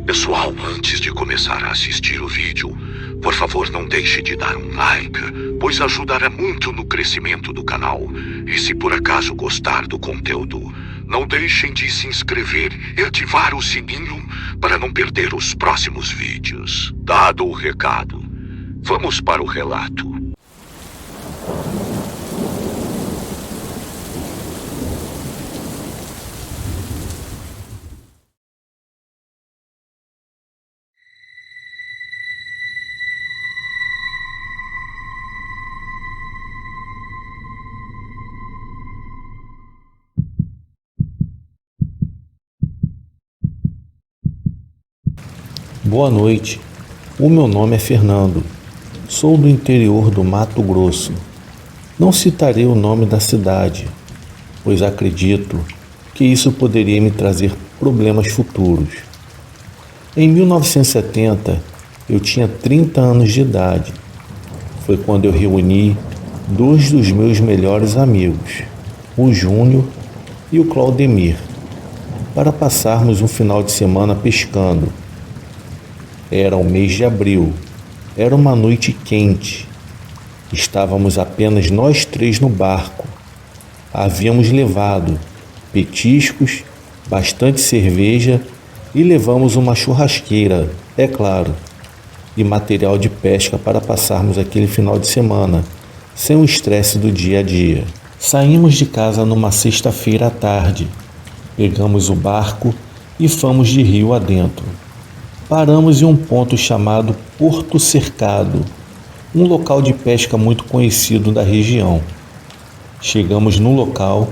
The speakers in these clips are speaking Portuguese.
Pessoal, antes de começar a assistir o vídeo, por favor não deixe de dar um like, pois ajudará muito no crescimento do canal. E se por acaso gostar do conteúdo, não deixem de se inscrever e ativar o sininho para não perder os próximos vídeos. Dado o recado, vamos para o relato. Boa noite, o meu nome é Fernando, sou do interior do Mato Grosso. Não citarei o nome da cidade, pois acredito que isso poderia me trazer problemas futuros. Em 1970, eu tinha 30 anos de idade. Foi quando eu reuni dois dos meus melhores amigos, o Júnior e o Claudemir, para passarmos um final de semana pescando. Era o mês de abril, era uma noite quente. Estávamos apenas nós três no barco. Havíamos levado petiscos, bastante cerveja e levamos uma churrasqueira, é claro, e material de pesca para passarmos aquele final de semana, sem o estresse do dia a dia. Saímos de casa numa sexta-feira à tarde, pegamos o barco e fomos de rio adentro. Paramos em um ponto chamado Porto Cercado, um local de pesca muito conhecido da região. Chegamos no local,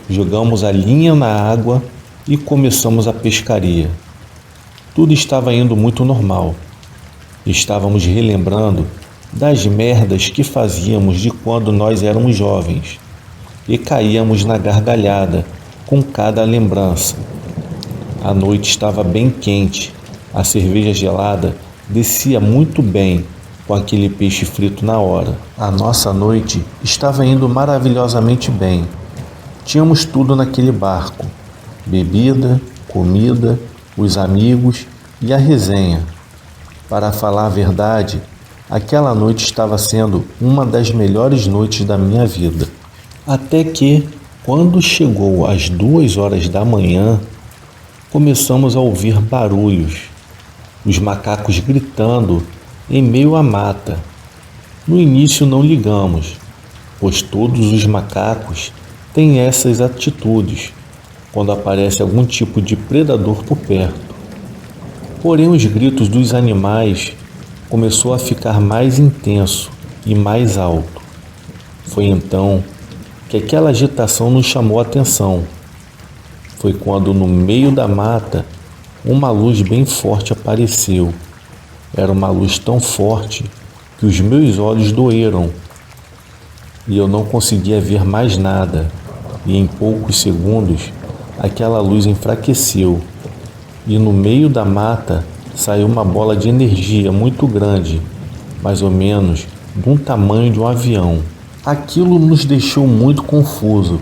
jogamos a linha na água e começamos a pescaria. Tudo estava indo muito normal. Estávamos relembrando das merdas que fazíamos de quando nós éramos jovens e caíamos na gargalhada com cada lembrança. A noite estava bem quente. A cerveja gelada descia muito bem com aquele peixe frito na hora. A nossa noite estava indo maravilhosamente bem. Tínhamos tudo naquele barco: bebida, comida, os amigos e a resenha. Para falar a verdade, aquela noite estava sendo uma das melhores noites da minha vida. Até que, quando chegou às 2 horas da manhã, começamos a ouvir barulhos. Os macacos gritando em meio à mata. No início não ligamos, pois todos os macacos têm essas atitudes quando aparece algum tipo de predador por perto. Porém, os gritos dos animais começou a ficar mais intenso e mais alto. Foi então que aquela agitação nos chamou a atenção. Foi quando no meio da mata uma luz bem forte apareceu. Era uma luz tão forte que os meus olhos doeram e eu não conseguia ver mais nada. E em poucos segundos, aquela luz enfraqueceu e no meio da mata saiu uma bola de energia muito grande, mais ou menos do tamanho de um avião. Aquilo nos deixou muito confuso.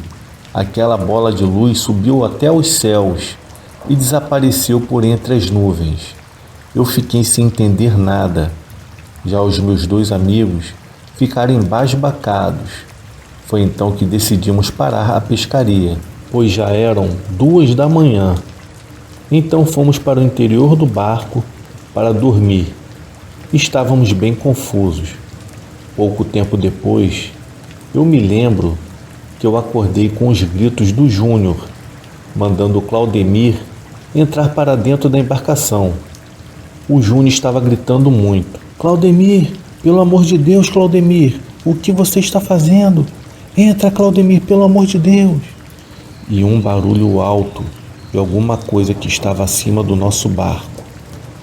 Aquela bola de luz subiu até os céus e desapareceu por entre as nuvens. Eu fiquei sem entender nada. Já os meus dois amigos ficaram embasbacados. Foi então que decidimos parar a pescaria, pois já eram 2 da manhã. Então fomos para o interior do barco para dormir. Estávamos bem confusos. Pouco tempo depois, eu me lembro que eu acordei com os gritos do Júnior, mandando o Claudemir entrar para dentro da embarcação. O Júnior estava gritando muito: Claudemir, pelo amor de Deus, Claudemir, o que você está fazendo? Entra, Claudemir, pelo amor de Deus. E um barulho alto de alguma coisa que estava acima do nosso barco.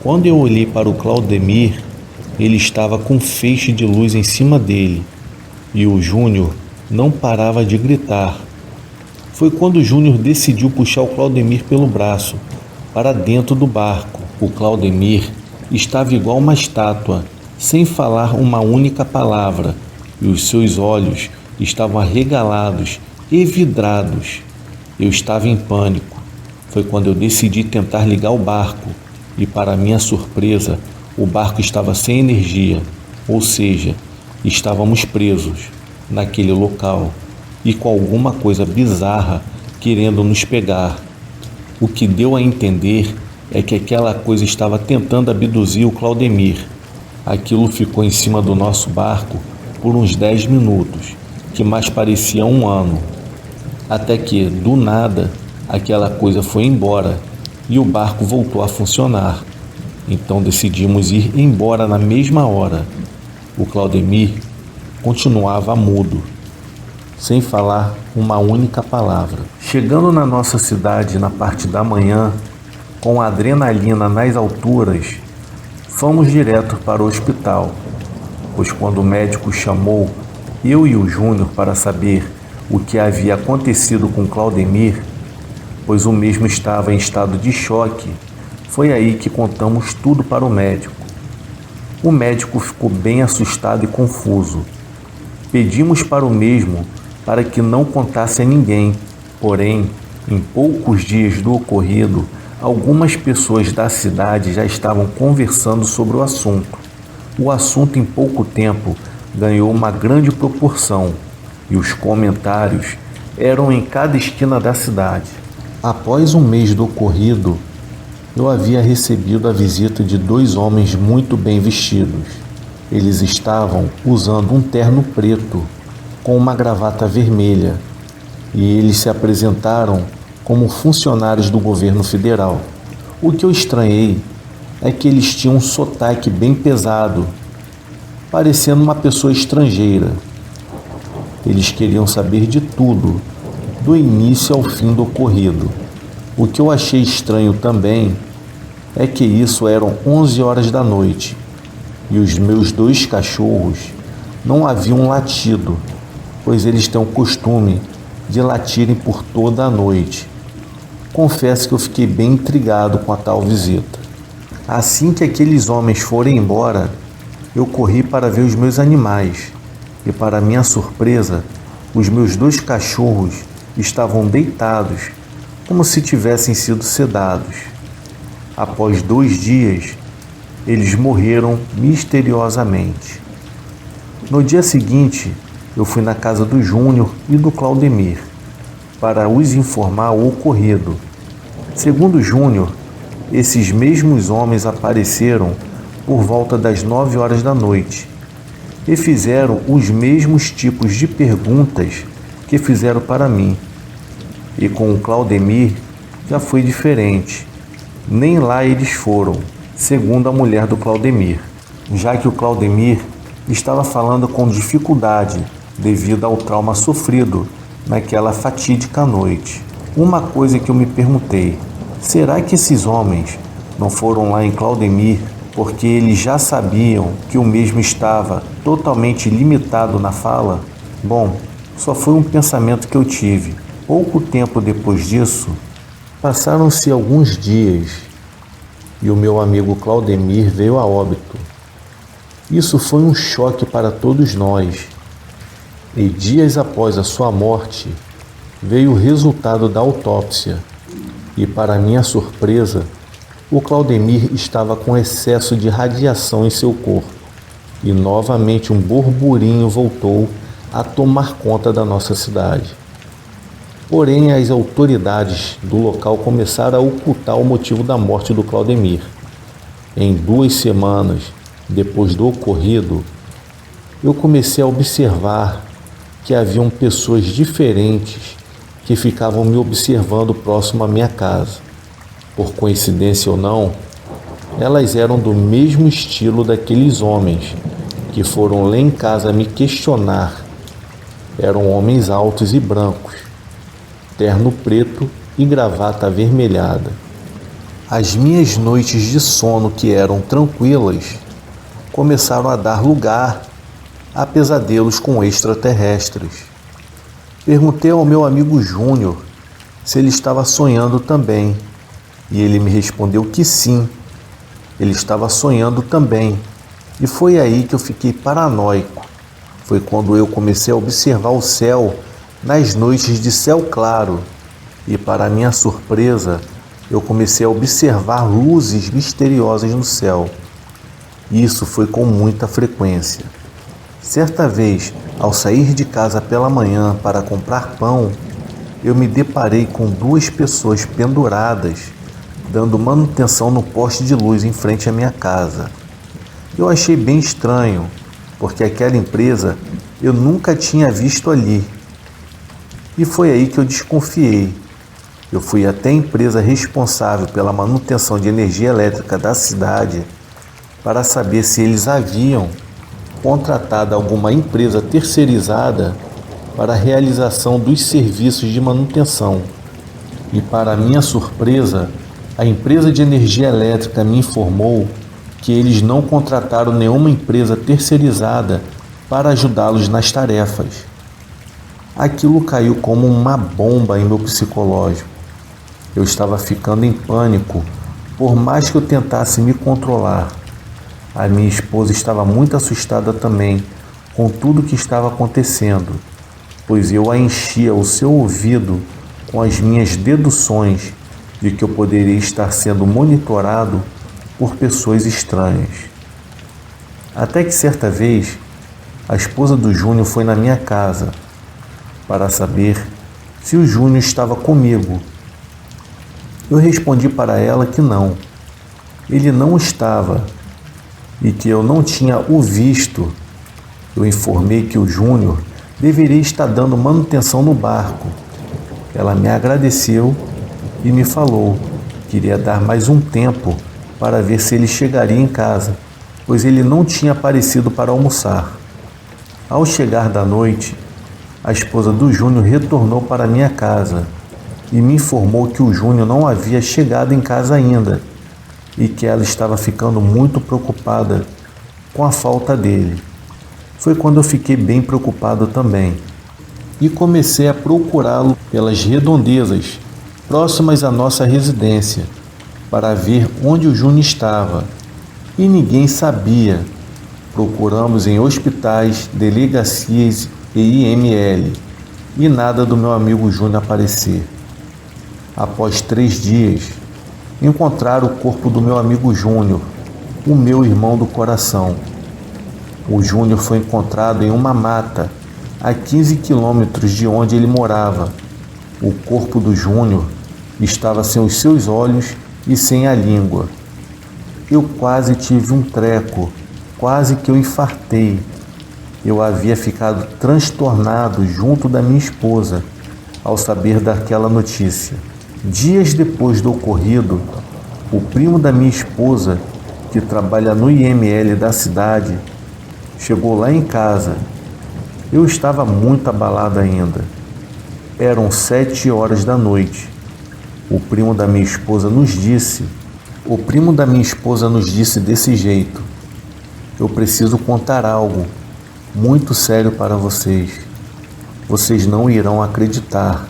Quando eu olhei para o Claudemir, ele estava com um feixe de luz em cima dele e o Júnior não parava de gritar. Foi quando o Júnior decidiu puxar o Claudemir pelo braço para dentro do barco. O Claudemir estava igual uma estátua, sem falar uma única palavra, e os seus olhos estavam arregalados e vidrados. Eu estava em pânico. Foi quando eu decidi tentar ligar o barco e para minha surpresa, o barco estava sem energia, ou seja, estávamos presos naquele local e com alguma coisa bizarra querendo nos pegar. O que deu a entender é que aquela coisa estava tentando abduzir o Claudemir. Aquilo ficou em cima do nosso barco por uns 10 minutos, que mais parecia um ano, até que, do nada, aquela coisa foi embora e o barco voltou a funcionar. Então decidimos ir embora na mesma hora. O Claudemir continuava mudo, sem falar uma única palavra. Chegando na nossa cidade na parte da manhã, com a adrenalina nas alturas, fomos direto para o hospital, pois quando o médico chamou eu e o Júnior para saber o que havia acontecido com Claudemir, pois o mesmo estava em estado de choque, foi aí que contamos tudo para o médico. O médico ficou bem assustado e confuso. Pedimos para o mesmo para que não contasse a ninguém, porém, em poucos dias do ocorrido, algumas pessoas da cidade já estavam conversando sobre o assunto. O assunto em pouco tempo ganhou uma grande proporção e os comentários eram em cada esquina da cidade. Após um mês do ocorrido, eu havia recebido a visita de 2 homens muito bem vestidos. Eles estavam usando um terno preto com uma gravata vermelha e eles se apresentaram como funcionários do governo federal. O que eu estranhei é que eles tinham um sotaque bem pesado, parecendo uma pessoa estrangeira. Eles queriam saber de tudo, do início ao fim do ocorrido. O que eu achei estranho também é que isso eram 11 horas da noite e os meus 2 cachorros não haviam latido, pois eles têm o costume de latirem por toda a noite. Confesso que eu fiquei bem intrigado com a tal visita. Assim que aqueles homens foram embora, eu corri para ver os meus animais e, para minha surpresa, os meus 2 cachorros estavam deitados como se tivessem sido sedados. Após 2 dias, eles morreram misteriosamente. No dia seguinte, eu fui na casa do Júnior e do Claudemir para os informar o ocorrido. Segundo Júnior, esses mesmos homens apareceram por volta das 9 horas da noite e fizeram os mesmos tipos de perguntas que fizeram para mim. E com o Claudemir já foi diferente. Nem lá eles foram, segundo a mulher do Claudemir, já que o Claudemir estava falando com dificuldade devido ao trauma sofrido naquela fatídica noite. Uma coisa que eu me perguntei: será que esses homens não foram lá em Claudemir porque eles já sabiam que o mesmo estava totalmente limitado na fala? Bom, só foi um pensamento que eu tive. Pouco tempo depois disso, passaram-se alguns dias e o meu amigo Claudemir veio a óbito. Isso foi um choque para todos nós. E dias após a sua morte, veio o resultado da autópsia. E para minha surpresa, o Claudemir estava com excesso de radiação em seu corpo. E novamente um burburinho voltou a tomar conta da nossa cidade. Porém, as autoridades do local começaram a ocultar o motivo da morte do Claudemir. Em 2 semanas depois do ocorrido, eu comecei a observar que haviam pessoas diferentes que ficavam me observando próximo à minha casa. Por coincidência ou não, elas eram do mesmo estilo daqueles homens que foram lá em casa me questionar. Eram homens altos e brancos, terno preto e gravata avermelhada. As minhas noites de sono, que eram tranquilas, começaram a dar lugar a pesadelos com extraterrestres. Perguntei ao meu amigo Júnior se ele estava sonhando também, e ele me respondeu que sim, ele estava sonhando também. E foi aí que eu fiquei paranoico. Foi quando eu comecei a observar o céu nas noites de céu claro, e para minha surpresa, eu comecei a observar luzes misteriosas no céu. Isso foi com muita frequência. Certa vez, ao sair de casa pela manhã para comprar pão, eu me deparei com 2 pessoas penduradas, dando manutenção no poste de luz em frente à minha casa. Eu achei bem estranho, porque aquela empresa eu nunca tinha visto ali. E foi aí que eu desconfiei. Eu fui até a empresa responsável pela manutenção de energia elétrica da cidade para saber se eles haviam contratado alguma empresa terceirizada para a realização dos serviços de manutenção. E para minha surpresa, a empresa de energia elétrica me informou que eles não contrataram nenhuma empresa terceirizada para ajudá-los nas tarefas. Aquilo caiu como uma bomba em meu psicológico. Eu estava ficando em pânico, por mais que eu tentasse me controlar. A minha esposa estava muito assustada também com tudo o que estava acontecendo, pois eu a enchia o seu ouvido com as minhas deduções de que eu poderia estar sendo monitorado por pessoas estranhas. Até que certa vez, a esposa do Júnior foi na minha casa para saber se o Júnior estava comigo. Eu respondi para ela que não, ele não estava e que eu não tinha o visto. Eu informei que o Júnior deveria estar dando manutenção no barco. Ela me agradeceu e me falou que iria dar mais um tempo para ver se ele chegaria em casa, pois ele não tinha aparecido para almoçar. Ao chegar da noite, a esposa do Júnior retornou para minha casa e me informou que o Júnior não havia chegado em casa ainda e que ela estava ficando muito preocupada com a falta dele. Foi quando eu fiquei bem preocupado também e comecei a procurá-lo pelas redondezas próximas à nossa residência para ver onde o Júnior estava, e ninguém sabia. Procuramos em hospitais, delegacias e IML e nada do meu amigo Júnior aparecer. Após 3 dias, encontraram o corpo do meu amigo Júnior, o meu irmão do coração. O Júnior foi encontrado em uma mata, a 15 quilômetros de onde ele morava. O corpo do Júnior estava sem os seus olhos e sem a língua. Eu quase tive um treco, quase que eu infartei. Eu havia ficado transtornado junto da minha esposa ao saber daquela notícia. Dias depois do ocorrido, o primo da minha esposa, que trabalha no IML da cidade, chegou lá em casa. Eu estava muito abalado ainda. Eram 7 horas da noite. O primo da minha esposa nos disse desse jeito: eu preciso contar algo muito sério para vocês. Vocês não irão acreditar.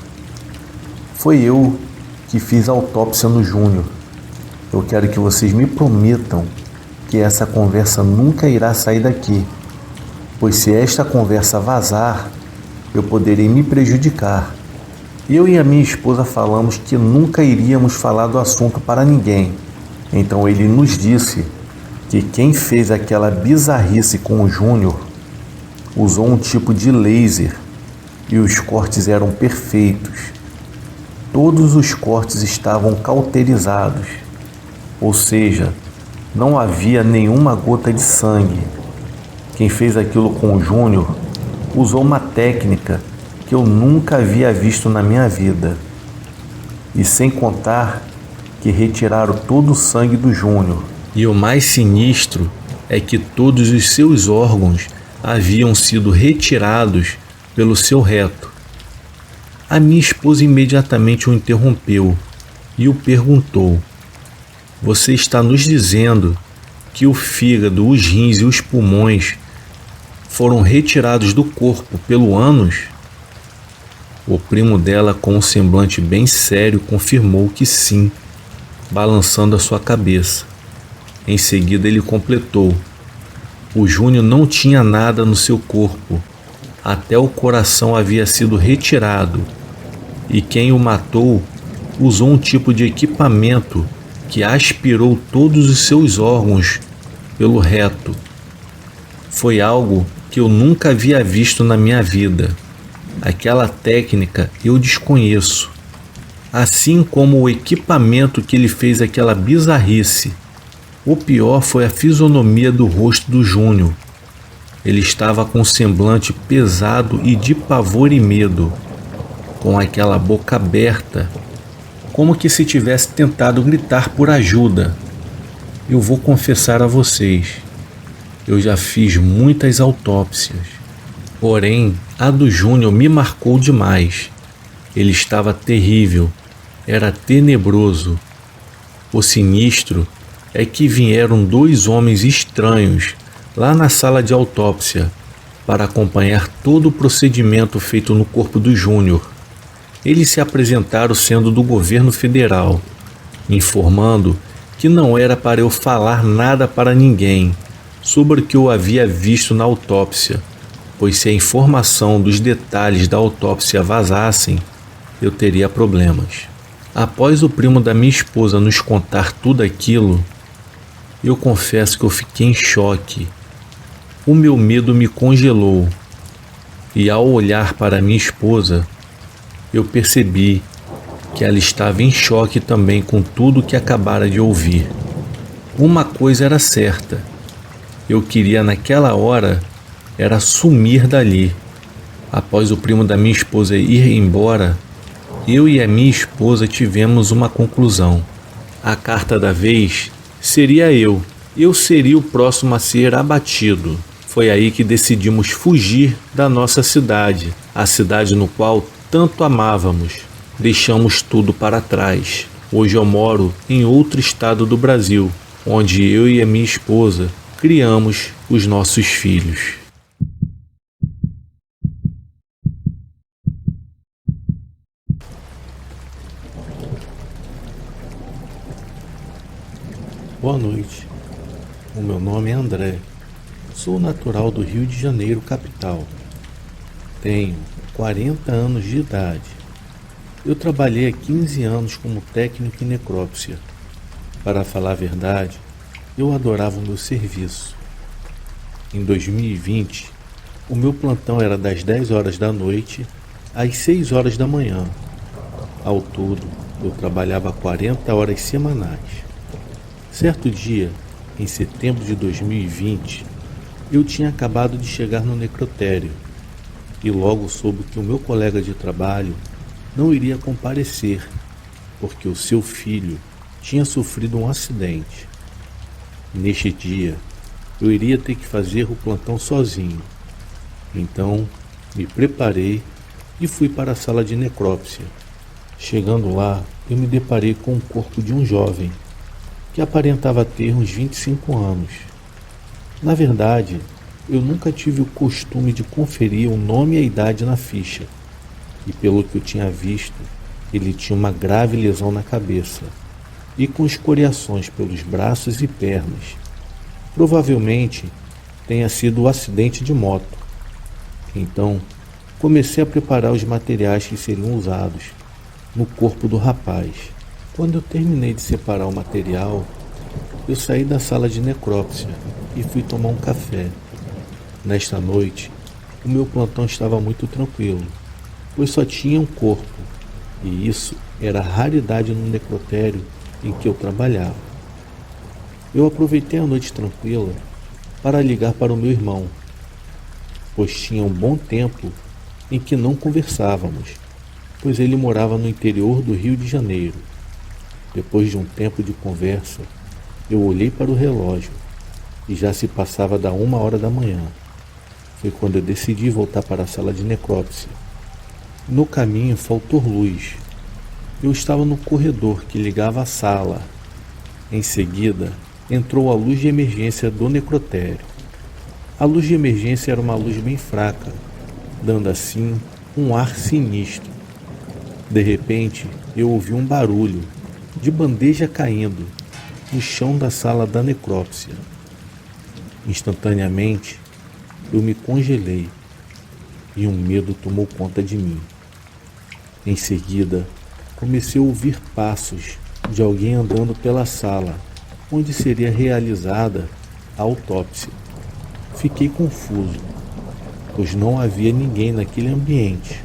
Foi eu que fiz a autópsia no Júnior. Eu quero que vocês me prometam que essa conversa nunca irá sair daqui, pois se esta conversa vazar, eu poderei me prejudicar. Eu e a minha esposa falamos que nunca iríamos falar do assunto para ninguém. Então ele nos disse que quem fez aquela bizarrice com o Júnior usou um tipo de laser e os cortes eram perfeitos. Todos os cortes estavam cauterizados, ou seja, não havia nenhuma gota de sangue. Quem fez aquilo com o Júnior usou uma técnica que eu nunca havia visto na minha vida. E sem contar que retiraram todo o sangue do Júnior. E o mais sinistro é que todos os seus órgãos haviam sido retirados pelo seu reto. A minha esposa imediatamente o interrompeu e o perguntou: você está nos dizendo que o fígado, os rins e os pulmões foram retirados do corpo pelo ânus? O primo dela, com um semblante bem sério, confirmou que sim, balançando a sua cabeça. Em seguida ele completou: o Júnior não tinha nada no seu corpo, até o coração havia sido retirado, e quem o matou usou um tipo de equipamento que aspirou todos os seus órgãos pelo reto. Foi algo que eu nunca havia visto na minha vida. Aquela técnica eu desconheço, assim como o equipamento que ele fez aquela bizarrice. O pior foi a fisionomia do rosto do Júnior. Ele estava com um semblante pesado e de pavor e medo, com aquela boca aberta, como que se tivesse tentado gritar por ajuda. Eu vou confessar a vocês, eu já fiz muitas autópsias, porém a do Júnior me marcou demais. Ele estava terrível, era tenebroso. O sinistro é que vieram 2 homens estranhos lá na sala de autópsia para acompanhar todo o procedimento feito no corpo do Júnior. Eles se apresentaram sendo do governo federal, informando que não era para eu falar nada para ninguém sobre o que eu havia visto na autópsia, pois se a informação dos detalhes da autópsia vazassem, eu teria problemas. Após o primo da minha esposa nos contar tudo aquilo, eu confesso que eu fiquei em choque. O meu medo me congelou e, ao olhar para minha esposa, eu percebi que ela estava em choque também com tudo que acabara de ouvir. Uma coisa era certa, eu queria naquela hora era sumir dali. Após o primo da minha esposa ir embora, eu e a minha esposa tivemos uma conclusão. A carta da vez seria eu. Eu seria o próximo a ser abatido. Foi aí que decidimos fugir da nossa cidade, a cidade no qual tanto amávamos. Deixamos tudo para trás. Hoje eu moro em outro estado do Brasil, onde eu e a minha esposa criamos os nossos filhos. Boa noite. O meu nome é André. Sou natural do Rio de Janeiro, capital. Tenho 40 anos de idade. Eu trabalhei há 15 anos como técnico em necrópsia. Para falar a verdade, eu adorava o meu serviço. Em 2020, o meu plantão era das 10 horas da noite às 6 horas da manhã. Ao todo, eu trabalhava 40 horas semanais. Certo dia, em setembro de 2020, eu tinha acabado de chegar no necrotério e logo soube que o meu colega de trabalho não iria comparecer porque o seu filho tinha sofrido um acidente. Neste dia, eu iria ter que fazer o plantão sozinho. Então, me preparei e fui para a sala de necrópsia. Chegando lá, eu me deparei com o corpo de um jovem que aparentava ter uns 25 anos. Na verdade, eu nunca tive o costume de conferir o nome e a idade na ficha, e pelo que eu tinha visto, ele tinha uma grave lesão na cabeça e com escoriações pelos braços e pernas. Provavelmente tenha sido um acidente de moto. Então, comecei a preparar os materiais que seriam usados no corpo do rapaz. Quando eu terminei de separar o material, eu saí da sala de necrópsia e fui tomar um café. Nesta noite, o meu plantão estava muito tranquilo, pois só tinha um corpo, e isso era raridade no necrotério em que eu trabalhava. Eu aproveitei a noite tranquila para ligar para o meu irmão, pois tinha um bom tempo em que não conversávamos, pois ele morava no interior do Rio de Janeiro. Depois de um tempo de conversa, eu olhei para o relógio e já se passava da 1h da manhã. Foi quando eu decidi voltar para a sala de necrópsia. No caminho faltou luz. Eu estava no corredor que ligava à sala. Em seguida, entrou a luz de emergência do necrotério. A luz de emergência era uma luz bem fraca, dando assim um ar sinistro. De repente, eu ouvi um barulho de bandeja caindo no chão da sala da necrópsia. Instantaneamente, eu me congelei e um medo tomou conta de mim. Em seguida, comecei a ouvir passos de alguém andando pela sala, onde seria realizada a autópsia. Fiquei confuso, pois não havia ninguém naquele ambiente.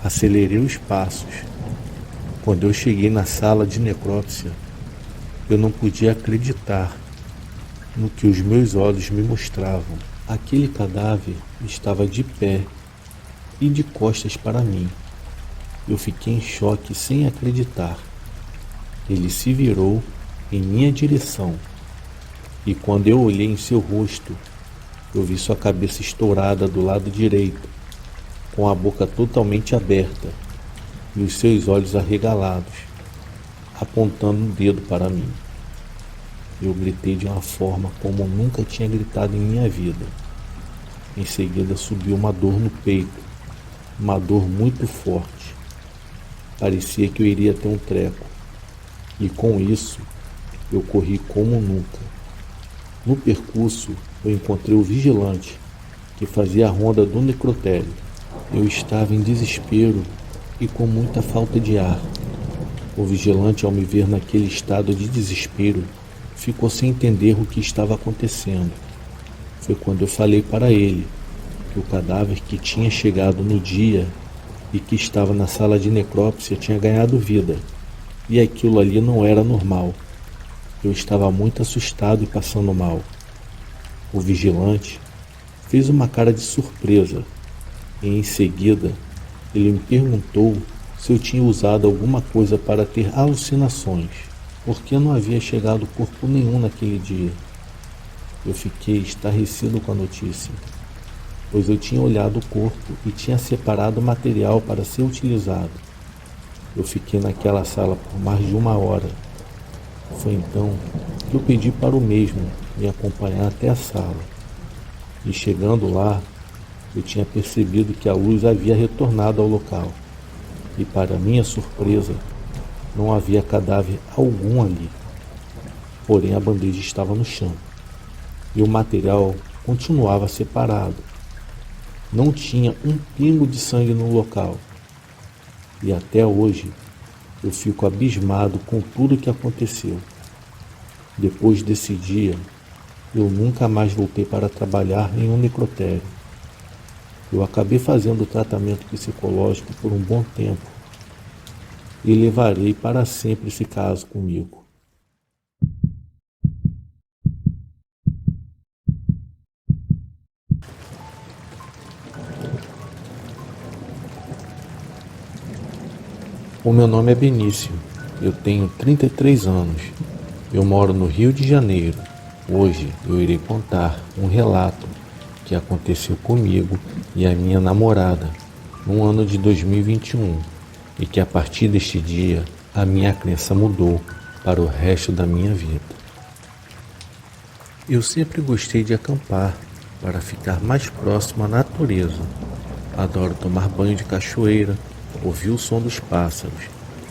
Acelerei os passos. Quando eu cheguei na sala de necrópsia, eu não podia acreditar no que os meus olhos me mostravam. Aquele cadáver estava de pé e de costas para mim. Eu fiquei em choque sem acreditar. Ele se virou em minha direção e quando eu olhei em seu rosto, eu vi sua cabeça estourada do lado direito, com a boca totalmente aberta e os seus olhos arregalados, apontando um dedo para mim. Eu gritei de uma forma como nunca tinha gritado em minha vida. Em seguida subiu uma dor no peito, uma dor muito forte. Parecia que eu iria ter um treco. E com isso, eu corri como nunca. No percurso, eu encontrei o vigilante, que fazia a ronda do necrotério. Eu estava em desespero e com muita falta de ar. O vigilante, ao me ver naquele estado de desespero, ficou sem entender o que estava acontecendo. Foi quando eu falei para ele que o cadáver que tinha chegado no dia e que estava na sala de necrópsia tinha ganhado vida, e aquilo ali não era normal. Eu estava muito assustado e passando mal. O vigilante fez uma cara de surpresa e em seguida ele me perguntou se eu tinha usado alguma coisa para ter alucinações, porque não havia chegado corpo nenhum naquele dia. Eu fiquei estarrecido com a notícia, pois eu tinha olhado o corpo e tinha separado o material para ser utilizado. Eu fiquei naquela sala por mais de 1 hora. Foi então que eu pedi para o mesmo me acompanhar até a sala. E chegando lá, eu tinha percebido que a luz havia retornado ao local. E para minha surpresa, não havia cadáver algum ali. Porém, a bandeja estava no chão. E o material continuava separado. Não tinha um pingo de sangue no local. E até hoje, eu fico abismado com tudo o que aconteceu. Depois desse dia, eu nunca mais voltei para trabalhar em um necrotério. Eu acabei fazendo tratamento psicológico por um bom tempo e levarei para sempre esse caso comigo. O meu nome é Benício, eu tenho 33 anos, eu moro no Rio de Janeiro. Hoje eu irei contar um relato que aconteceu comigo e a minha namorada no ano de 2021 e que a partir deste dia a minha crença mudou para o resto da minha vida. Eu sempre gostei de acampar para ficar mais próximo à natureza. Adoro tomar banho de cachoeira, ouvir o som dos pássaros.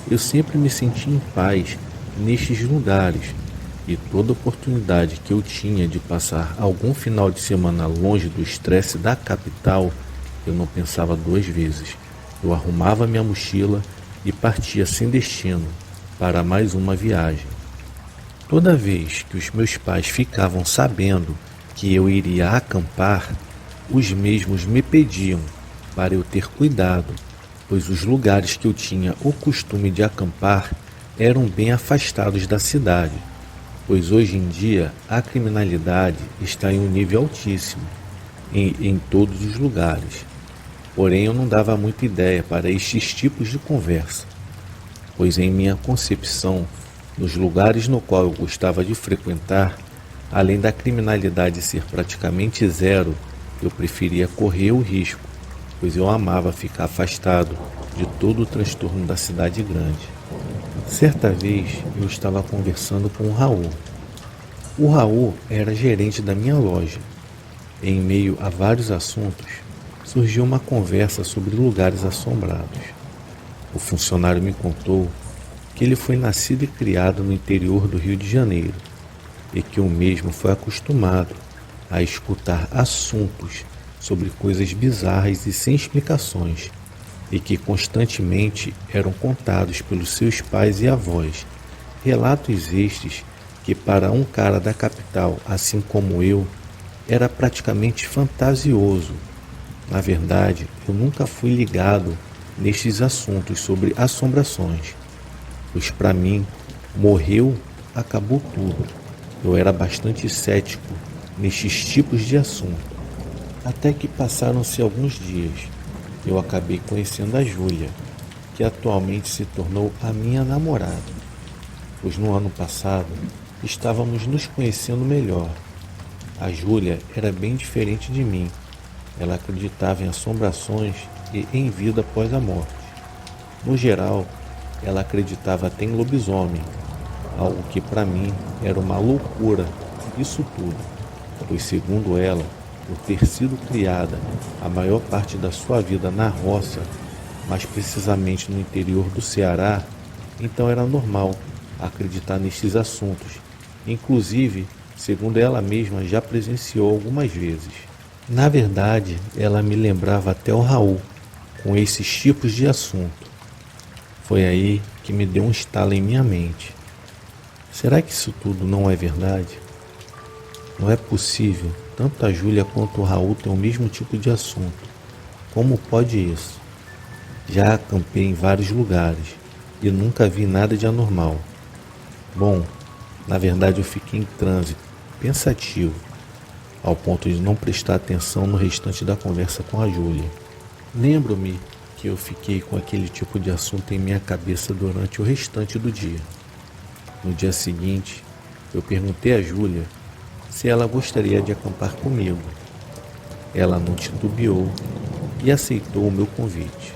Eu sempre me senti em paz nestes lugares e toda oportunidade que eu tinha de passar algum final de semana longe do estresse da capital, eu não pensava 2 vezes. Eu arrumava minha mochila e partia sem destino para mais uma viagem. Toda vez que os meus pais ficavam sabendo que eu iria acampar, os mesmos me pediam para eu ter cuidado, pois os lugares que eu tinha o costume de acampar eram bem afastados da cidade, pois hoje em dia a criminalidade está em um nível altíssimo em todos os lugares. Porém, eu não dava muita ideia para estes tipos de conversa, pois em minha concepção, nos lugares no qual eu gostava de frequentar, além da criminalidade ser praticamente zero, eu preferia correr o risco, pois eu amava ficar afastado de todo o transtorno da cidade grande. Certa vez eu estava conversando com o Raul. O Raul era gerente da minha loja. Em meio a vários assuntos, surgiu uma conversa sobre lugares assombrados. O funcionário me contou que ele foi nascido e criado no interior do Rio de Janeiro e que o mesmo foi acostumado a escutar assuntos sobre coisas bizarras e sem explicações e que constantemente eram contados pelos seus pais e avós. Relatos estes que para um cara da capital, assim como eu, era praticamente fantasioso. Na verdade, eu nunca fui ligado nestes assuntos sobre assombrações, pois para mim, morreu, acabou tudo. Eu era bastante cético nestes tipos de assunto. Até que passaram-se alguns dias, eu acabei conhecendo a Júlia, que atualmente se tornou a minha namorada, pois no ano passado estávamos nos conhecendo melhor. A Júlia era bem diferente de mim. Ela acreditava em assombrações e em vida após a morte. No geral, ela acreditava até em lobisomem, algo que para mim era uma loucura, isso tudo, pois segundo ela, por ter sido criada a maior parte da sua vida na roça, mais precisamente no interior do Ceará, então era normal acreditar nestes assuntos. Inclusive, segundo ela mesma, já presenciou algumas vezes. Na verdade, ela me lembrava até o Raul, com esses tipos de assunto. Foi aí que me deu um estalo em minha mente. Será que isso tudo não é verdade? Não é possível, tanto a Júlia quanto o Raul têm o mesmo tipo de assunto. Como pode isso? Já acampei em vários lugares e nunca vi nada de anormal. Bom, na verdade eu fiquei em transe, pensativo, ao ponto de não prestar atenção no restante da conversa com a Júlia. Lembro-me que eu fiquei com aquele tipo de assunto em minha cabeça durante o restante do dia. No dia seguinte, eu perguntei a Júlia se ela gostaria de acampar comigo. Ela não titubeou e aceitou o meu convite.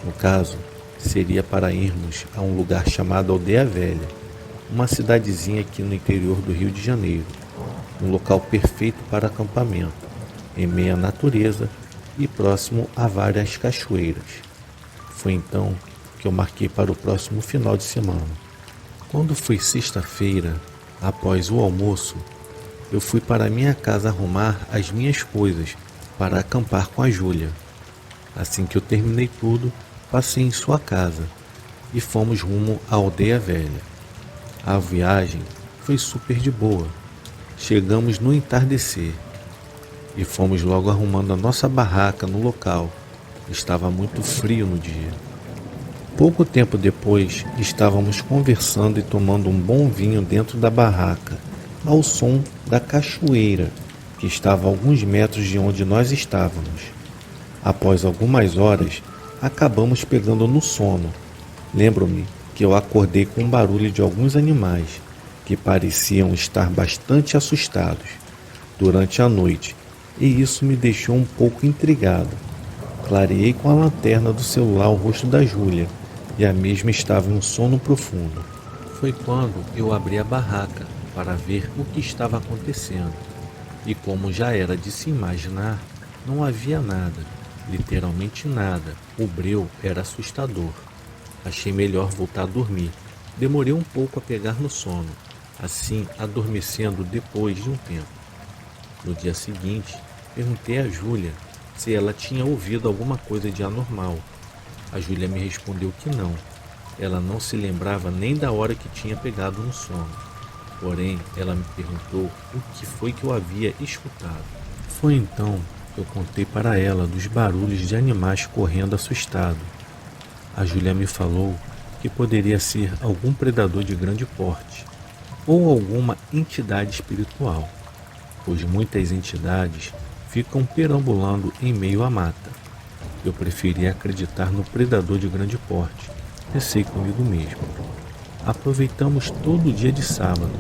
No caso, seria para irmos a um lugar chamado Aldeia Velha, uma cidadezinha aqui no interior do Rio de Janeiro, um local perfeito para acampamento, em meio à natureza e próximo a várias cachoeiras. Foi então que eu marquei para o próximo final de semana. Quando foi sexta-feira, após o almoço, eu fui para minha casa arrumar as minhas coisas para acampar com a Júlia. Assim que eu terminei tudo, passei em sua casa e fomos rumo à Aldeia Velha. A viagem foi super de boa. Chegamos no entardecer e fomos logo arrumando a nossa barraca no local. Estava muito frio no dia. Pouco tempo depois, estávamos conversando e tomando um bom vinho dentro da barraca, ao som da cachoeira, que estava a alguns metros de onde nós estávamos. Após algumas horas, acabamos pegando no sono. Lembro-me que eu acordei com o barulho de alguns animais, que pareciam estar bastante assustados durante a noite, e isso me deixou um pouco intrigado. Clareei com a lanterna do celular o rosto da Júlia, e a mesma estava em um sono profundo. Foi quando eu abri a barraca para ver o que estava acontecendo, e como já era de se imaginar, não havia nada, literalmente nada. O breu era assustador. Achei melhor voltar a dormir. Demorei um pouco a pegar no sono, assim adormecendo depois de um tempo. No dia seguinte, perguntei a Júlia se ela tinha ouvido alguma coisa de anormal. A Júlia me respondeu que não. Ela não se lembrava nem da hora que tinha pegado no sono. Porém, ela me perguntou o que foi que eu havia escutado. Foi então que eu contei para ela dos barulhos de animais correndo assustado. A Júlia me falou que poderia ser algum predador de grande porte ou alguma entidade espiritual, pois muitas entidades ficam perambulando em meio à mata. Eu preferi acreditar no predador de grande porte, pensei comigo mesmo. Aproveitamos todo o dia de sábado.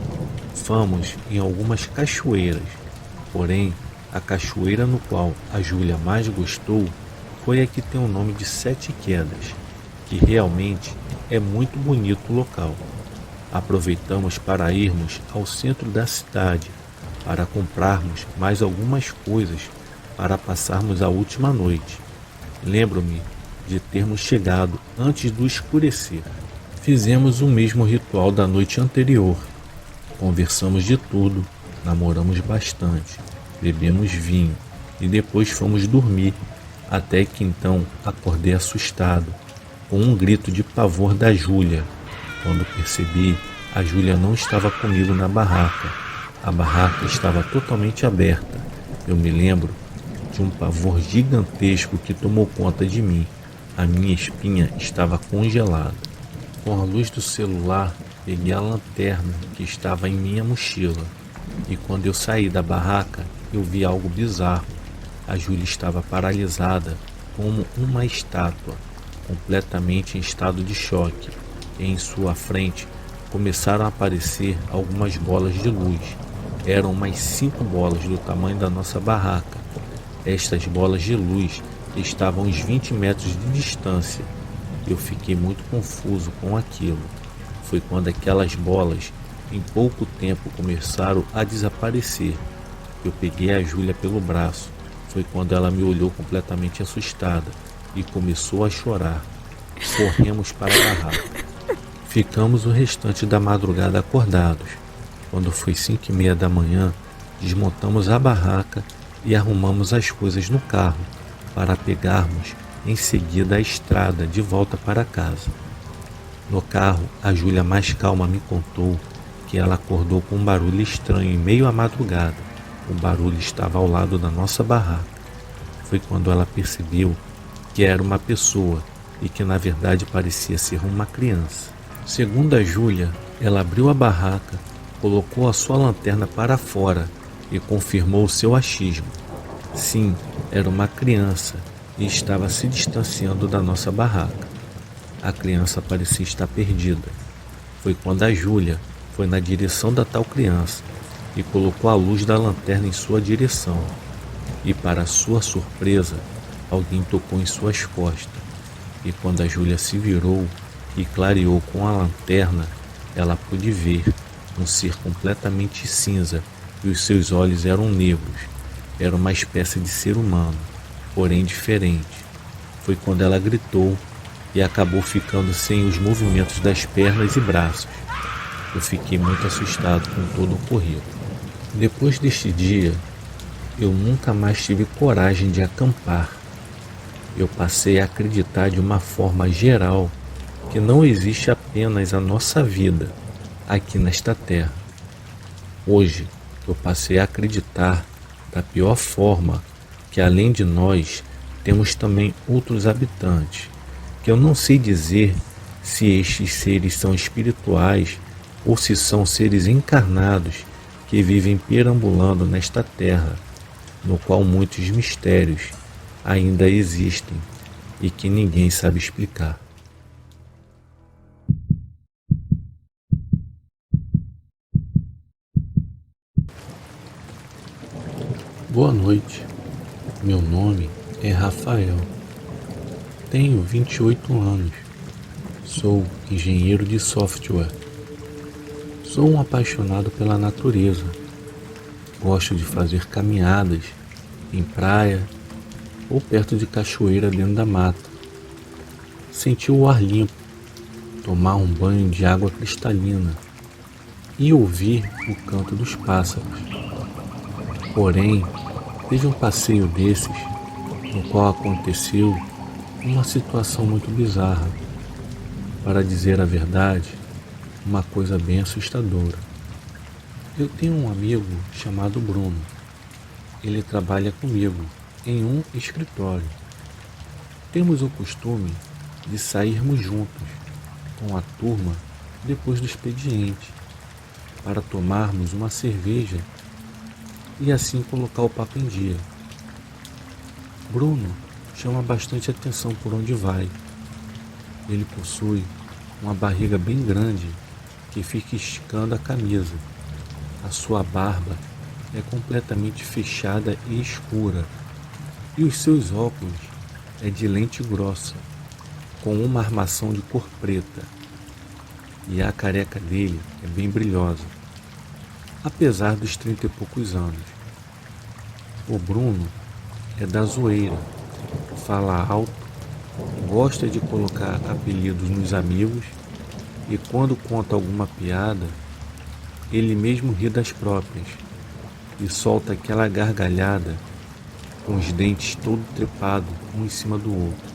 Fomos em algumas cachoeiras, porém, a cachoeira no qual a Júlia mais gostou foi a que tem o nome de Sete Quedas, que realmente é muito bonito o local. Aproveitamos para irmos ao centro da cidade, para comprarmos mais algumas coisas para passarmos a última noite. Lembro-me de termos chegado antes do escurecer. Fizemos o mesmo ritual da noite anterior. Conversamos de tudo, namoramos bastante, bebemos vinho e depois fomos dormir Até que então acordei assustado, com um grito de pavor da Júlia. Quando percebi, a Júlia não estava comigo na barraca. A barraca estava totalmente aberta. Eu me lembro de um pavor gigantesco que tomou conta de mim. A minha espinha estava congelada. Com a luz do celular, peguei a lanterna que estava em minha mochila. E quando eu saí da barraca, eu vi algo bizarro. A Júlia estava paralisada, como uma estátua, completamente em estado de choque. E em sua frente começaram a aparecer algumas bolas de luz. Eram umas 5 bolas do tamanho da nossa barraca. Estas bolas de luz estavam a uns 20 metros de distância. Eu fiquei muito confuso com aquilo. Foi quando aquelas bolas, em pouco tempo, começaram a desaparecer. Eu peguei a Júlia pelo braço. Foi quando ela me olhou completamente assustada e começou a chorar. Corremos para a barraca. Ficamos o restante da madrugada acordados. Quando foi 5h30 da manhã, desmontamos a barraca e arrumamos as coisas no carro para pegarmos em seguida a estrada de volta para casa. No carro, a Júlia mais calma me contou que ela acordou com um barulho estranho em meio à madrugada. O barulho estava ao lado da nossa barraca. Foi quando ela percebeu que era uma pessoa e que na verdade parecia ser uma criança. Segundo a Júlia, ela abriu a barraca, colocou a sua lanterna para fora e confirmou o seu achismo. Sim, era uma criança e estava se distanciando da nossa barraca. A criança parecia estar perdida. Foi quando a Júlia foi na direção da tal criança e colocou a luz da lanterna em sua direção. E para sua surpresa, alguém tocou em suas costas. E quando a Júlia se virou e clareou com a lanterna, ela pôde ver um ser completamente cinza e os seus olhos eram negros. Era uma espécie de ser humano, porém diferente. Foi quando ela gritou e acabou ficando sem os movimentos das pernas e braços. Eu fiquei muito assustado com todo o ocorrido. Depois deste dia, eu nunca mais tive coragem de acampar. Eu passei a acreditar de uma forma geral que não existe apenas a nossa vida aqui nesta terra. Hoje, eu passei a acreditar da pior forma que além de nós, temos também outros habitantes, que eu não sei dizer se estes seres são espirituais ou se são seres encarnados que vivem perambulando nesta terra, no qual muitos mistérios ainda existem e que ninguém sabe explicar. Boa noite, meu nome é Rafael, tenho 28 anos, sou engenheiro de software, sou um apaixonado pela natureza, gosto de fazer caminhadas em praia ou perto de cachoeira dentro da mata, sentir o ar limpo, tomar um banho de água cristalina e ouvir o canto dos pássaros. Porém, teve um passeio desses, no qual aconteceu uma situação muito bizarra. Para dizer a verdade, uma coisa bem assustadora. Eu tenho um amigo chamado Bruno. Ele trabalha comigo em um escritório. Temos o costume de sairmos juntos com a turma depois do expediente para tomarmos uma cerveja e assim colocar o papo em dia. Bruno chama bastante atenção por onde vai. Ele possui uma barriga bem grande que fica esticando a camisa. A sua barba é completamente fechada e escura e os seus óculos é de lente grossa com uma armação de cor preta e a careca dele é bem brilhosa. Apesar dos 30 e poucos anos. O Bruno é da zoeira, fala alto, gosta de colocar apelidos nos amigos e quando conta alguma piada, ele mesmo ri das próprias e solta aquela gargalhada com os dentes todo trepados um em cima do outro.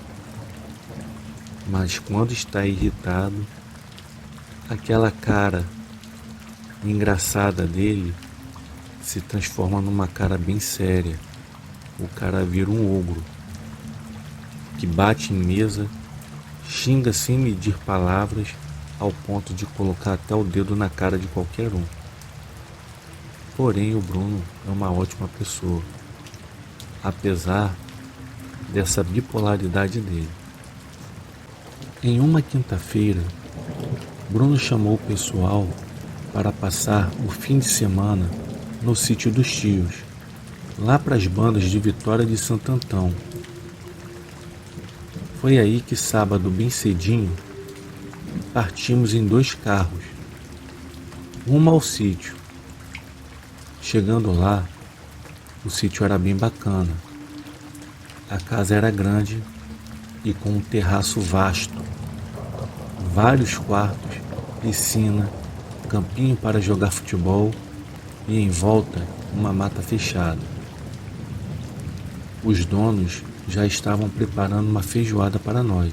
Mas quando está irritado, aquela cara engraçada dele se transforma numa cara bem séria. O cara vira um ogro, que bate em mesa, xinga sem medir palavras, ao ponto de colocar até o dedo na cara de qualquer um. Porém, o Bruno é uma ótima pessoa, apesar dessa bipolaridade dele. Em uma quinta-feira, Bruno chamou o pessoal para passar o fim de semana no sítio dos tios, lá para as bandas de Vitória de Santo Antão. Foi aí que sábado bem cedinho partimos em 2 carros, rumo ao sítio. Chegando lá, o sítio era bem bacana. A casa era grande e com um terraço vasto, vários quartos, piscina, campinho para jogar futebol e em volta uma mata fechada. Os donos já estavam preparando uma feijoada para nós.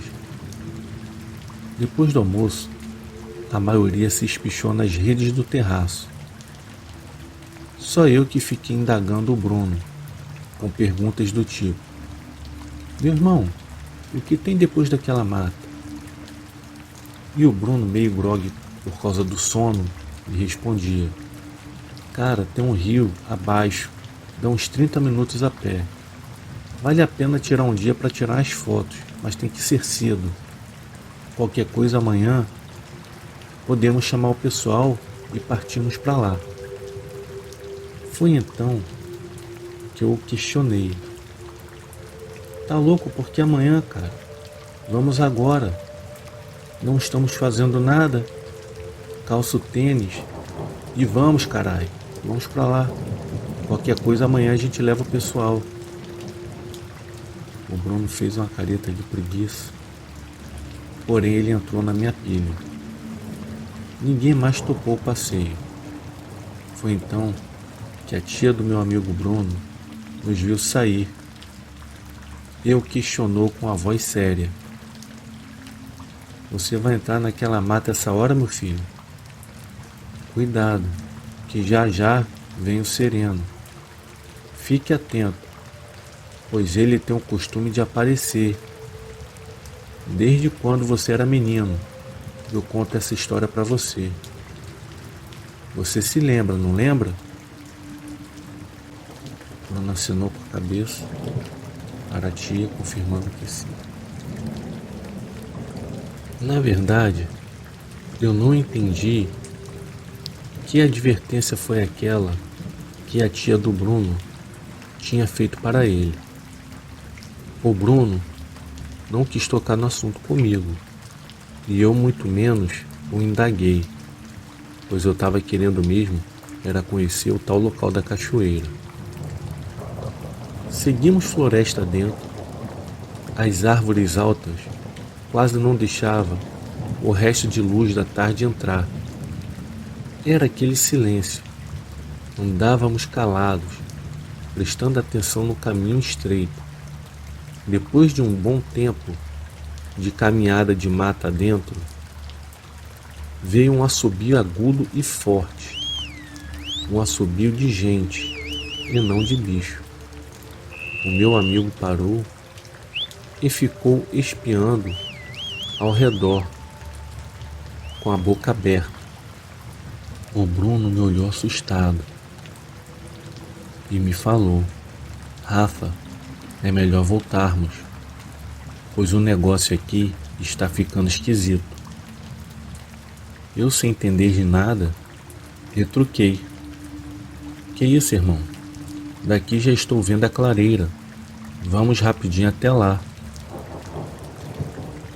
Depois do almoço, a maioria se espichou nas redes do terraço. Só eu que fiquei indagando o Bruno, com perguntas do tipo: meu irmão, o que tem depois daquela mata? E o Bruno, meio grogue por causa do sono, me respondia: cara, tem um rio abaixo, dá uns 30 minutos a pé. Vale a pena tirar um dia para tirar as fotos, mas tem que ser cedo. Qualquer coisa amanhã, podemos chamar o pessoal e partirmos para lá. Foi então que eu o questionei: tá louco, porque amanhã, cara? Vamos agora. Não estamos fazendo nada. Calça o tênis e vamos, caralho. Vamos pra lá. Qualquer coisa amanhã a gente leva o pessoal. O Bruno fez uma careta de preguiça, porém ele entrou na minha pilha. Ninguém mais topou o passeio. Foi então que a tia do meu amigo Bruno nos viu sair. Eu questionou com a voz séria: você vai entrar naquela mata essa hora, meu filho? Cuidado, que já já vem o sereno. Fique atento, pois ele tem o costume de aparecer. Desde quando você era menino, eu conto essa história para você. Você se lembra, não lembra? Bruno assinou com a cabeça para a tia, confirmando que sim. Na verdade, eu não entendi que advertência foi aquela que a tia do Bruno tinha feito para ele. O Bruno não quis tocar no assunto comigo, e eu muito menos o indaguei, pois eu estava querendo mesmo era conhecer o tal local da cachoeira. Seguimos floresta dentro. As árvores altas quase não deixavam o resto de luz da tarde entrar. Era aquele silêncio. Andávamos calados, prestando atenção no caminho estreito. Depois de um bom tempo de caminhada de mata dentro, veio um assobio agudo e forte. Um assobio de gente e não de bicho. O meu amigo parou e ficou espiando ao redor, com a boca aberta. O Bruno me olhou assustado e me falou: Rafa, é melhor voltarmos, pois o negócio aqui está ficando esquisito. Eu, sem entender de nada, retruquei: que isso, irmão? Daqui já estou vendo a clareira. Vamos rapidinho até lá.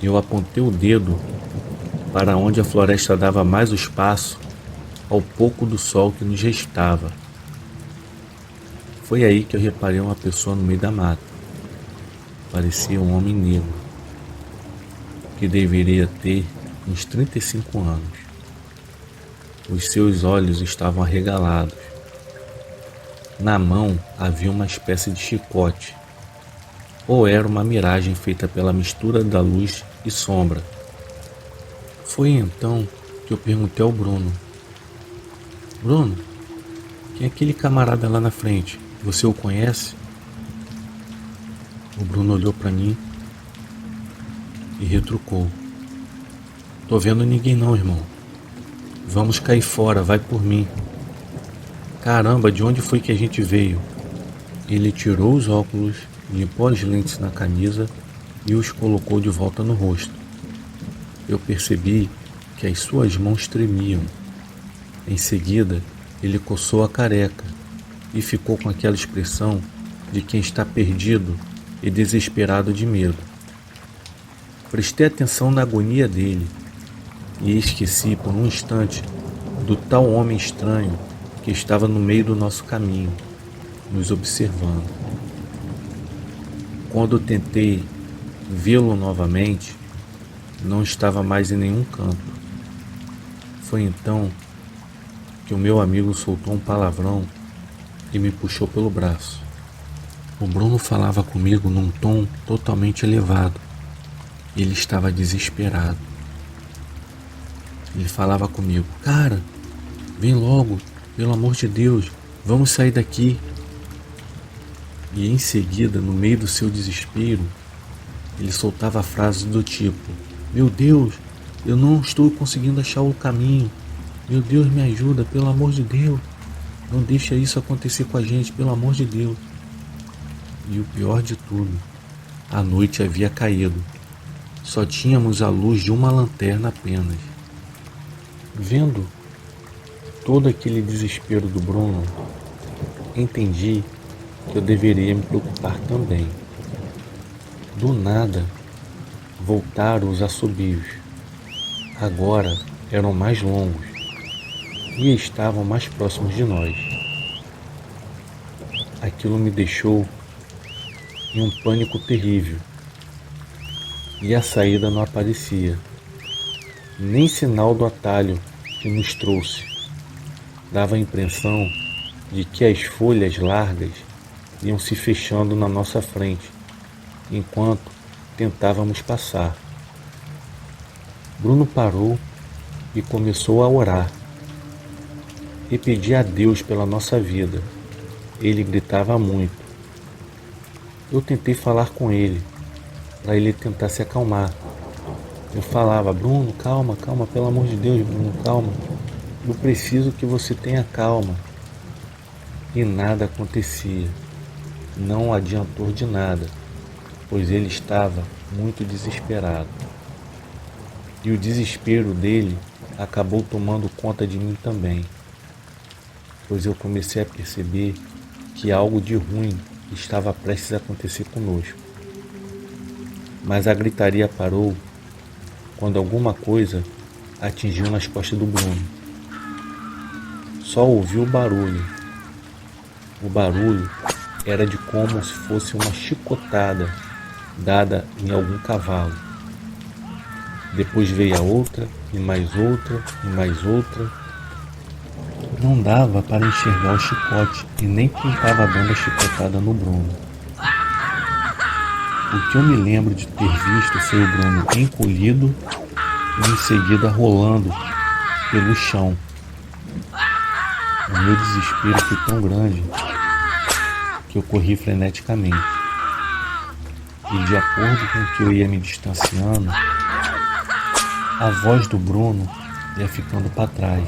Eu apontei o dedo para onde a floresta dava mais espaço ao pouco do sol que nos restava. Foi aí que eu reparei uma pessoa no meio da mata. Parecia um homem negro, que deveria ter uns 35 anos. Os seus olhos estavam arregalados. Na mão havia uma espécie de chicote, ou era uma miragem feita pela mistura da luz e sombra. Foi então que eu perguntei ao Bruno: Bruno, quem é aquele camarada lá na frente? Você o conhece? O Bruno olhou para mim e retrucou: Tô vendo ninguém não, irmão. Vamos cair fora, vai por mim. Caramba, de onde foi que a gente veio? Ele tirou os óculos, limpou as lentes na camisa e os colocou de volta no rosto. Eu percebi que as suas mãos tremiam. Em seguida, ele coçou a careca e ficou com aquela expressão de quem está perdido e desesperado de medo. Prestei atenção na agonia dele e esqueci por um instante do tal homem estranho que estava no meio do nosso caminho, nos observando. Quando tentei vê-lo novamente, não estava mais em nenhum canto. Foi então que o meu amigo soltou um palavrão e me puxou pelo braço. O Bruno falava comigo num tom totalmente elevado. Ele estava desesperado. Ele falava comigo: Cara, vem logo, pelo amor de Deus, vamos sair daqui. E em seguida, no meio do seu desespero, ele soltava frases do tipo: Meu Deus, eu não estou conseguindo achar o caminho. Meu Deus, me ajuda, pelo amor de Deus. Não deixa isso acontecer com a gente, pelo amor de Deus. E o pior de tudo, a noite havia caído. Só tínhamos a luz de uma lanterna apenas. Vendo todo aquele desespero do Bruno, entendi que eu deveria me preocupar também. Do nada, voltaram os assobios. Agora eram mais longos e estavam mais próximos de nós. Aquilo me deixou em um pânico terrível e a saída não aparecia, nem sinal do atalho que nos trouxe. Dava a impressão de que as folhas largas iam se fechando na nossa frente, enquanto tentávamos passar. Bruno parou e começou a orar e pedir a Deus pela nossa vida. Ele gritava muito. Eu tentei falar com ele, para ele tentar se acalmar. Eu falava: Bruno, calma, calma, pelo amor de Deus, Bruno, calma. Eu preciso que você tenha calma. E nada acontecia. Não adiantou de nada, pois ele estava muito desesperado. E o desespero dele acabou tomando conta de mim também, pois eu comecei a perceber que algo de ruim estava prestes a acontecer conosco. Mas a gritaria parou quando alguma coisa atingiu nas costas do Bruno. Só ouviu o barulho. O barulho era de como se fosse uma chicotada dada em algum cavalo. Depois veio a outra, e mais outra, e mais outra. Não dava para enxergar o chicote e nem quem estava dando a chicotada no Bruno. O que eu me lembro de ter visto foi o Bruno encolhido e em seguida rolando pelo chão. O meu desespero foi tão grande que eu corri freneticamente. E de acordo com que eu ia me distanciando, a voz do Bruno ia ficando para trás,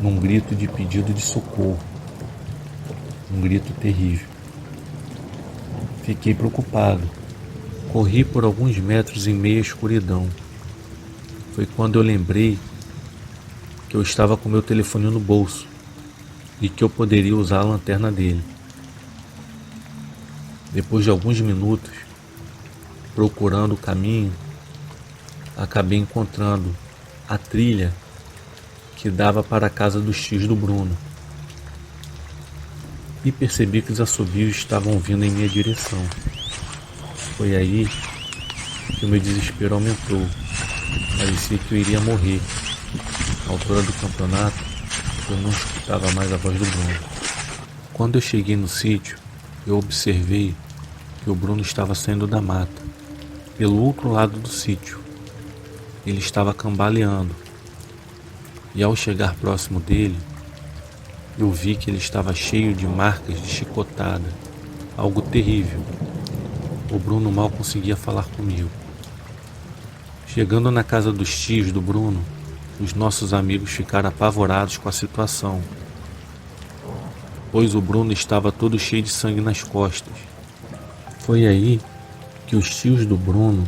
num grito de pedido de socorro, um grito terrível. Fiquei preocupado, corri por alguns metros em meia escuridão. Foi quando eu lembrei que eu estava com meu telefone no bolso e que eu poderia usar a lanterna dele. Depois de alguns minutos, procurando o caminho, acabei encontrando a trilha que dava para a casa dos tios do Bruno. E percebi que os assobios estavam vindo em minha direção. Foi aí que o meu desespero aumentou. Parecia que eu iria morrer. À altura do campeonato, eu não escutava mais a voz do Bruno. Quando eu cheguei no sítio, eu observei que o Bruno estava saindo da mata, pelo outro lado do sítio. Ele estava cambaleando, e ao chegar próximo dele, eu vi que ele estava cheio de marcas de chicotada, algo terrível. O Bruno mal conseguia falar comigo. Chegando na casa dos tios do Bruno, os nossos amigos ficaram apavorados com a situação, pois o Bruno estava todo cheio de sangue nas costas. Foi aí que os tios do Bruno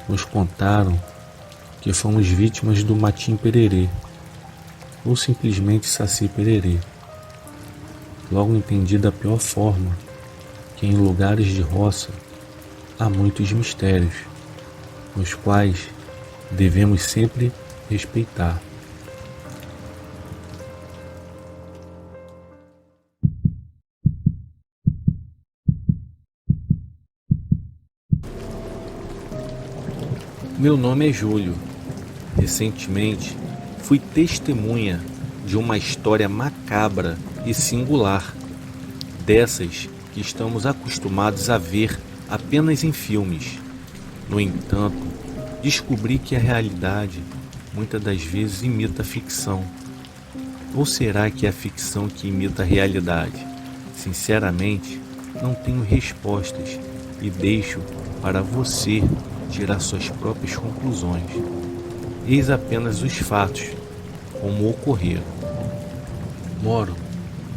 nos contaram que fomos vítimas do Matim Pererê, ou simplesmente Saci Pererê. Logo entendi da pior forma que em lugares de roça há muitos mistérios, os quais devemos sempre respeitar. Meu nome é Júlio. Recentemente fui testemunha de uma história macabra e singular, dessas que estamos acostumados a ver apenas em filmes. No entanto, descobri que a realidade muitas das vezes imita a ficção. Ou será que é a ficção que imita a realidade? Sinceramente, não tenho respostas e deixo para você tirar suas próprias conclusões. Eis apenas os fatos, como ocorreram. Moro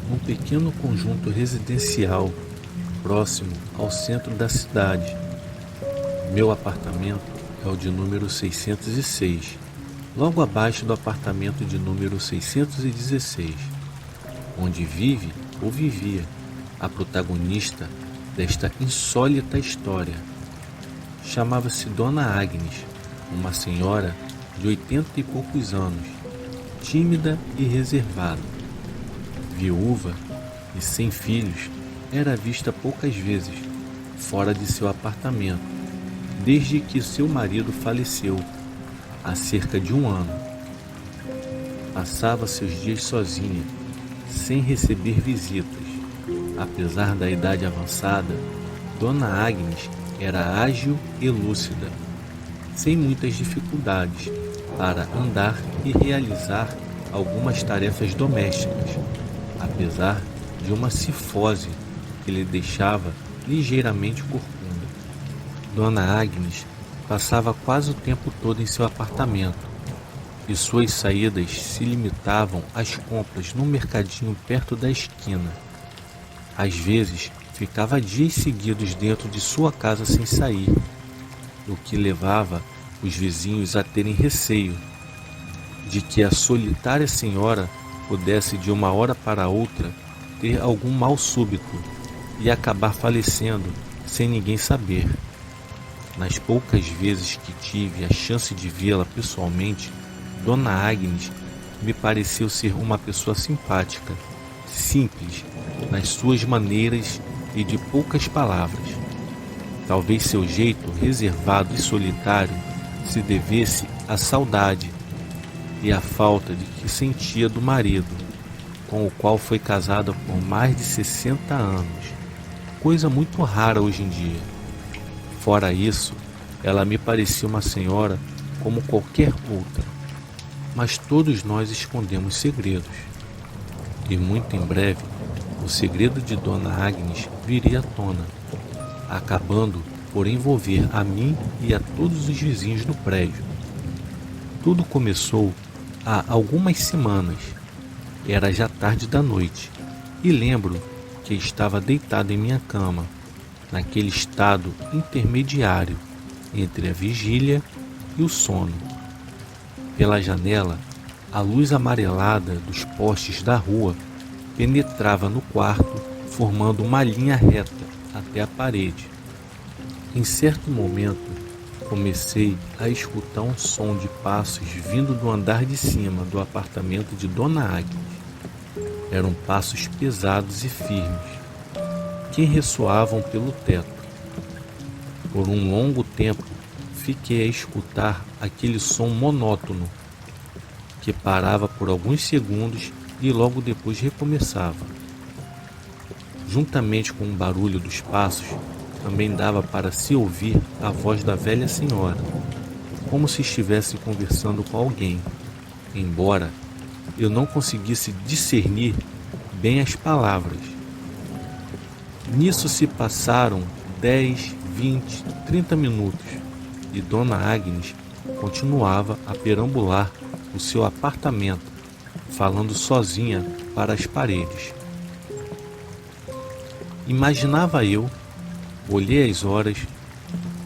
num pequeno conjunto residencial próximo ao centro da cidade. Meu apartamento é o de número 606, logo abaixo do apartamento de número 616, onde vive ou vivia a protagonista desta insólita história. Chamava-se Dona Agnes, uma senhora de 80 e poucos anos, tímida e reservada. Viúva e sem filhos, era vista poucas vezes fora de seu apartamento, desde que seu marido faleceu, há cerca de 1 ano. Passava seus dias sozinha, sem receber visitas. Apesar da idade avançada, Dona Agnes era ágil e lúcida, sem muitas dificuldades para andar e realizar algumas tarefas domésticas, apesar de uma cifose que lhe deixava ligeiramente corcunda. Dona Agnes passava quase o tempo todo em seu apartamento, e suas saídas se limitavam às compras no mercadinho perto da esquina. Às vezes, ficava dias seguidos dentro de sua casa sem sair, o que levava os vizinhos a terem receio de que a solitária senhora pudesse de uma hora para outra ter algum mal súbito e acabar falecendo sem ninguém saber. Nas poucas vezes que tive a chance de vê-la pessoalmente, Dona Agnes me pareceu ser uma pessoa simpática, simples nas suas maneiras e de poucas palavras. Talvez seu jeito reservado e solitário se devesse à saudade e à falta de que sentia do marido, com o qual foi casada por mais de 60 anos, coisa muito rara hoje em dia. Fora isso, ela me parecia uma senhora como qualquer outra, mas todos nós escondemos segredos, e muito em breve o segredo de Dona Agnes viria à tona, acabando por envolver a mim e a todos os vizinhos do prédio. Tudo começou há algumas semanas. Era já tarde da noite, e lembro que estava deitado em minha cama, naquele estado intermediário entre a vigília e o sono. Pela janela, a luz amarelada dos postes da rua penetrava no quarto, formando uma linha reta até a parede. Em certo momento, comecei a escutar um som de passos vindo do andar de cima do apartamento de Dona Agnes. Eram passos pesados e firmes, que ressoavam pelo teto. Por um longo tempo, fiquei a escutar aquele som monótono, que parava por alguns segundos e logo depois recomeçava. Juntamente com o barulho dos passos, também dava para se ouvir a voz da velha senhora, como se estivesse conversando com alguém, embora eu não conseguisse discernir bem as palavras. Nisso se passaram 10, 20, 30 minutos e Dona Agnes continuava a perambular o seu apartamento, falando sozinha para as paredes. Imaginava eu, olhei as horas,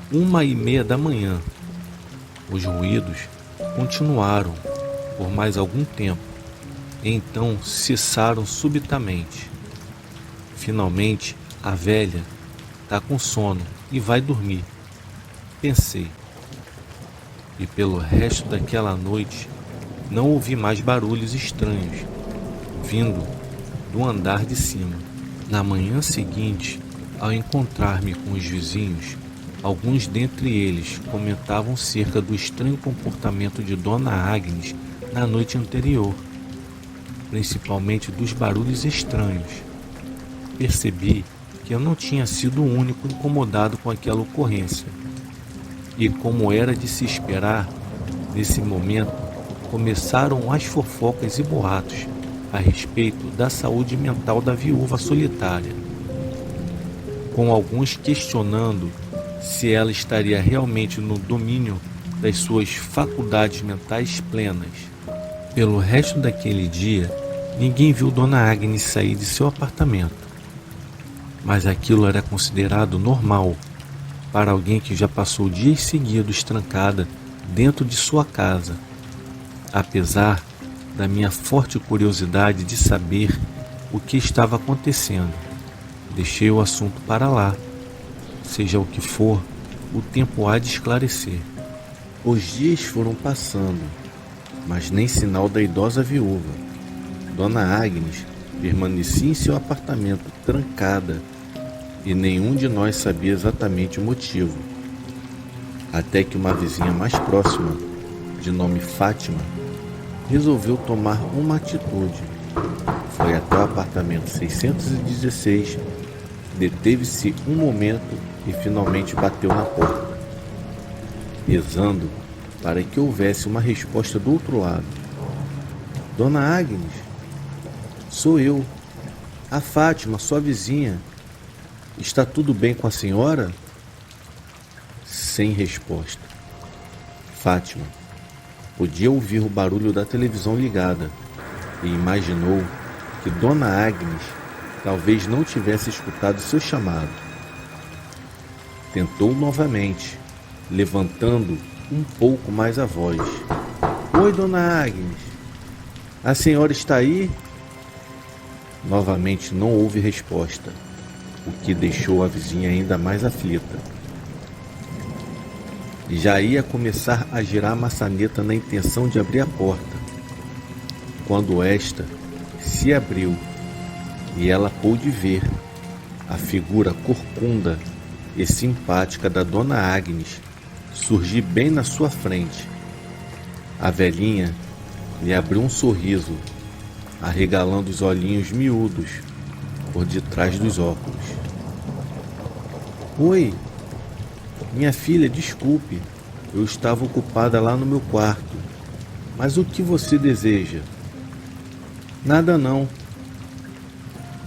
1h30 da manhã. Os ruídos continuaram por mais algum tempo, e então cessaram subitamente. Finalmente, a velha está com sono e vai dormir, pensei. E pelo resto daquela noite, não ouvi mais barulhos estranhos, vindo do andar de cima. Na manhã seguinte, ao encontrar-me com os vizinhos, alguns dentre eles comentavam cerca do estranho comportamento de Dona Agnes na noite anterior, principalmente dos barulhos estranhos. Percebi que eu não tinha sido o único incomodado com aquela ocorrência. E como era de se esperar, nesse momento começaram as fofocas e boatos a respeito da saúde mental da viúva solitária, com alguns questionando se ela estaria realmente no domínio das suas faculdades mentais plenas. Pelo resto daquele dia, ninguém viu Dona Agnes sair de seu apartamento, mas aquilo era considerado normal para alguém que já passou dias seguidos trancada dentro de sua casa. Apesar da minha forte curiosidade de saber o que estava acontecendo, deixei o assunto para lá. Seja o que for, o tempo há de esclarecer. Os dias foram passando, mas nem sinal da idosa viúva. Dona Agnes permanecia em seu apartamento trancada e nenhum de nós sabia exatamente o motivo. Até que uma vizinha mais próxima, de nome Fátima, resolveu tomar uma atitude. Foi até o apartamento 616, deteve-se um momento e finalmente bateu na porta, rezando para que houvesse uma resposta do outro lado. Dona Agnes, sou eu, a Fátima, sua vizinha. Está tudo bem com a senhora? Sem resposta. Fátima podia ouvir o barulho da televisão ligada e imaginou que Dona Agnes talvez não tivesse escutado seu chamado. Tentou novamente, levantando um pouco mais a voz. Oi, Dona Agnes, a senhora está aí? Novamente não houve resposta, o que deixou a vizinha ainda mais aflita. Já ia começar a girar a maçaneta na intenção de abrir a porta, quando esta se abriu e ela pôde ver a figura corcunda e simpática da Dona Agnes surgir bem na sua frente. A velhinha lhe abriu um sorriso, arregalando os olhinhos miúdos por detrás dos óculos. Oi, minha filha, desculpe, eu estava ocupada lá no meu quarto, mas o que você deseja? Nada não.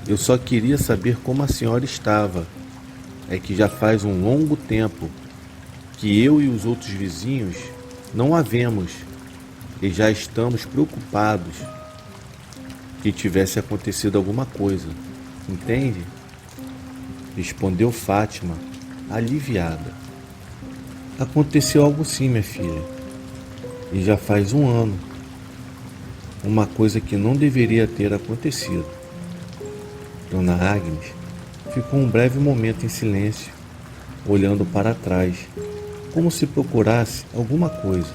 Eu só queria saber como a senhora estava. É que já faz um longo tempo que eu e os outros vizinhos não a vemos e já estamos preocupados que tivesse acontecido alguma coisa, entende? Respondeu Fátima, aliviada. Aconteceu algo sim, minha filha, e já faz um ano. Uma coisa que não deveria ter acontecido. Dona Agnes ficou um breve momento em silêncio, olhando para trás, como se procurasse alguma coisa.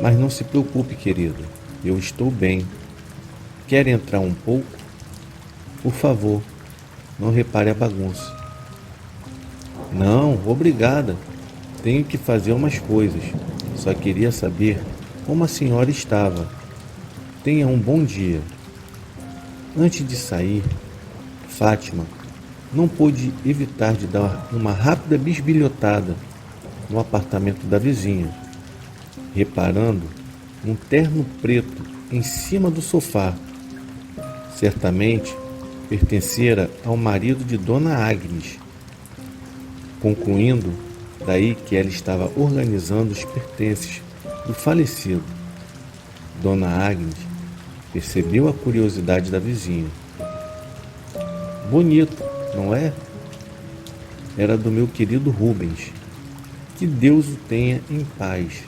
Mas não se preocupe, querida, eu estou bem. Quer entrar um pouco? Por favor, não repare a bagunça. Não, obrigada. Tenho que fazer umas coisas. Só queria saber como a senhora estava. Tenha um bom dia. Antes de sair, Fátima não pôde evitar de dar uma rápida bisbilhotada no apartamento da vizinha, reparando um terno preto em cima do sofá. Certamente pertencera ao marido de Dona Agnes, concluindo daí que ela estava organizando os pertences do falecido. Dona Agnes percebeu a curiosidade da vizinha. Bonito, não é? Era do meu querido Rubens. Que Deus o tenha em paz.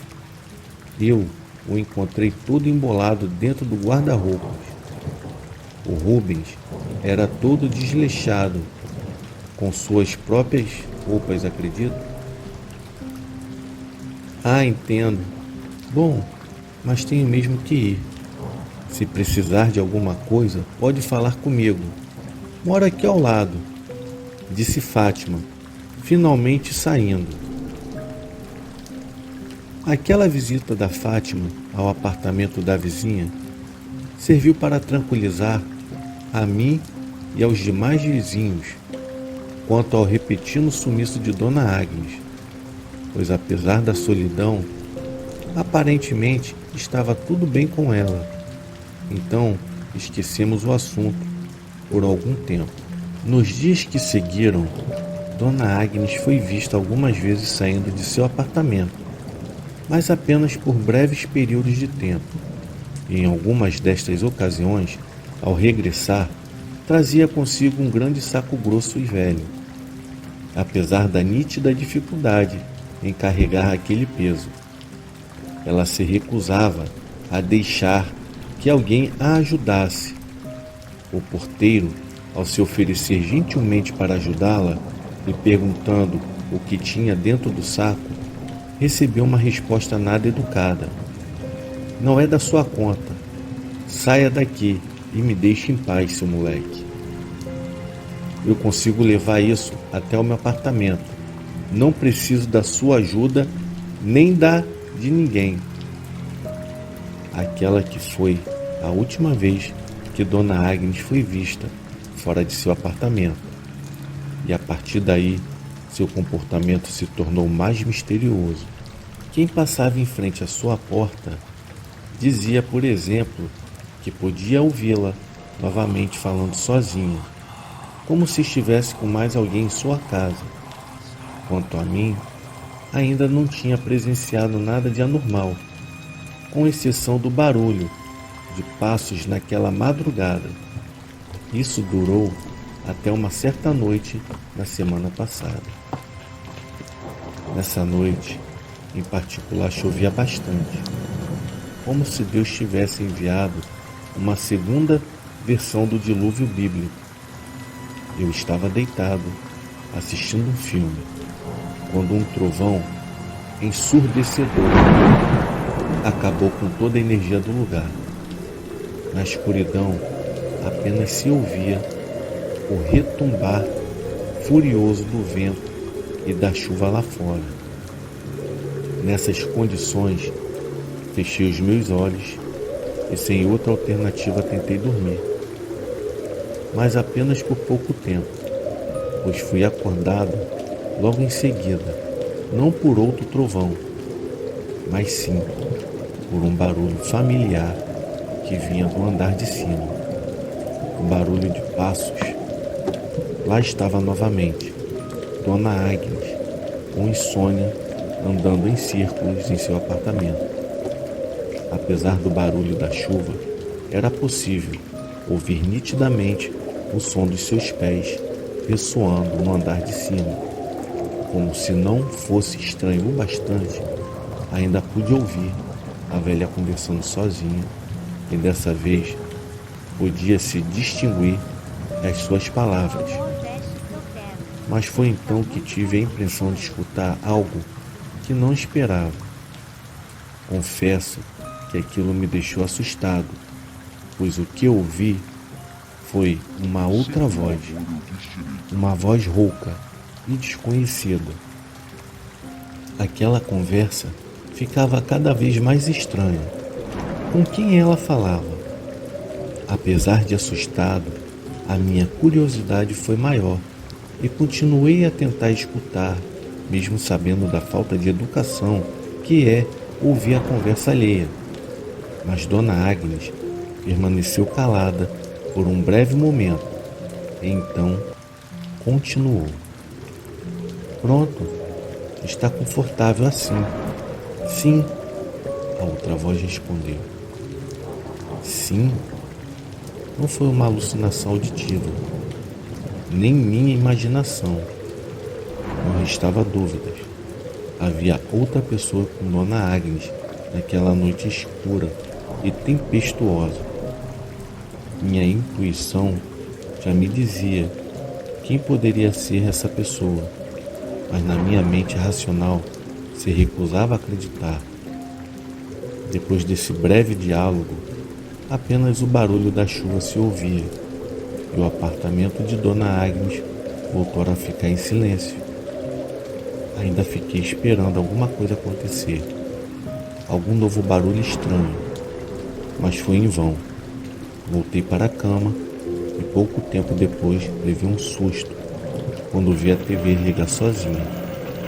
Eu o encontrei todo embolado dentro do guarda-roupas. O Rubens era todo desleixado, com suas próprias roupas, acredito. Ah, entendo. Bom, mas tenho mesmo que ir. Se precisar de alguma coisa, pode falar comigo. Moro aqui ao lado, disse Fátima, finalmente saindo. Aquela visita da Fátima ao apartamento da vizinha serviu para tranquilizar a mim e aos demais vizinhos quanto ao repentino sumiço de Dona Agnes, pois apesar da solidão, aparentemente estava tudo bem com ela. Então esquecemos o assunto por algum tempo. Nos dias que seguiram, Dona Agnes foi vista algumas vezes saindo de seu apartamento, mas apenas por breves períodos de tempo. E em algumas destas ocasiões, ao regressar, trazia consigo um grande saco grosso e velho, apesar da nítida dificuldade em carregar aquele peso. Ela se recusava a deixar que alguém a ajudasse. O porteiro, ao se oferecer gentilmente para ajudá-la e perguntando o que tinha dentro do saco, recebeu uma resposta nada educada. Não é da sua conta. Saia daqui e me deixe em paz, seu moleque. Eu consigo levar isso até o meu apartamento. Não preciso da sua ajuda, nem da de ninguém. Aquela que foi a última vez que Dona Agnes foi vista fora de seu apartamento. E a partir daí, seu comportamento se tornou mais misterioso. Quem passava em frente à sua porta dizia, por exemplo, que podia ouvi-la novamente falando sozinha, como se estivesse com mais alguém em sua casa. Quanto a mim, ainda não tinha presenciado nada de anormal, com exceção do barulho de passos naquela madrugada. Isso durou até uma certa noite na semana passada. Nessa noite, em particular, chovia bastante, como se Deus tivesse enviado uma segunda versão do dilúvio bíblico. Eu estava deitado, assistindo um filme, quando um trovão ensurdecedor acabou com toda a energia do lugar. Na escuridão, apenas se ouvia o retumbar furioso do vento e da chuva lá fora. Nessas condições, fechei os meus olhos e sem outra alternativa tentei dormir. Mas apenas por pouco tempo, pois fui acordado logo em seguida, não por outro trovão, mas sim por um barulho familiar que vinha do andar de cima. Um barulho de passos. Lá estava novamente Dona Agnes, com insônia, andando em círculos em seu apartamento. Apesar do barulho da chuva, era possível ouvir nitidamente o som dos seus pés ressoando no andar de cima. Como se não fosse estranho o bastante, ainda pude ouvir a velha conversando sozinha, e dessa vez podia-se distinguir as suas palavras. Mas foi então que tive a impressão de escutar algo que não esperava. Confesso que aquilo me deixou assustado, pois o que ouvi foi uma outra voz, uma voz rouca e desconhecida. Aquela conversa ficava cada vez mais estranha. Com quem ela falava? Apesar de assustado, a minha curiosidade foi maior e continuei a tentar escutar, mesmo sabendo da falta de educação que é ouvir a conversa alheia. Mas Dona Agnes permaneceu calada por um breve momento e então continuou. Pronto, está confortável assim. Sim, a outra voz respondeu. Sim, não foi uma alucinação auditiva, nem minha imaginação. Não restava dúvidas. Havia outra pessoa com Dona Agnes naquela noite escura e tempestuosa. Minha intuição já me dizia quem poderia ser essa pessoa, mas na minha mente racional se recusava a acreditar. Depois desse breve diálogo, apenas o barulho da chuva se ouvia e o apartamento de Dona Agnes voltou a ficar em silêncio. Ainda fiquei esperando alguma coisa acontecer, algum novo barulho estranho, mas foi em vão. Voltei para a cama e pouco tempo depois levei um susto quando vi a TV ligar sozinha,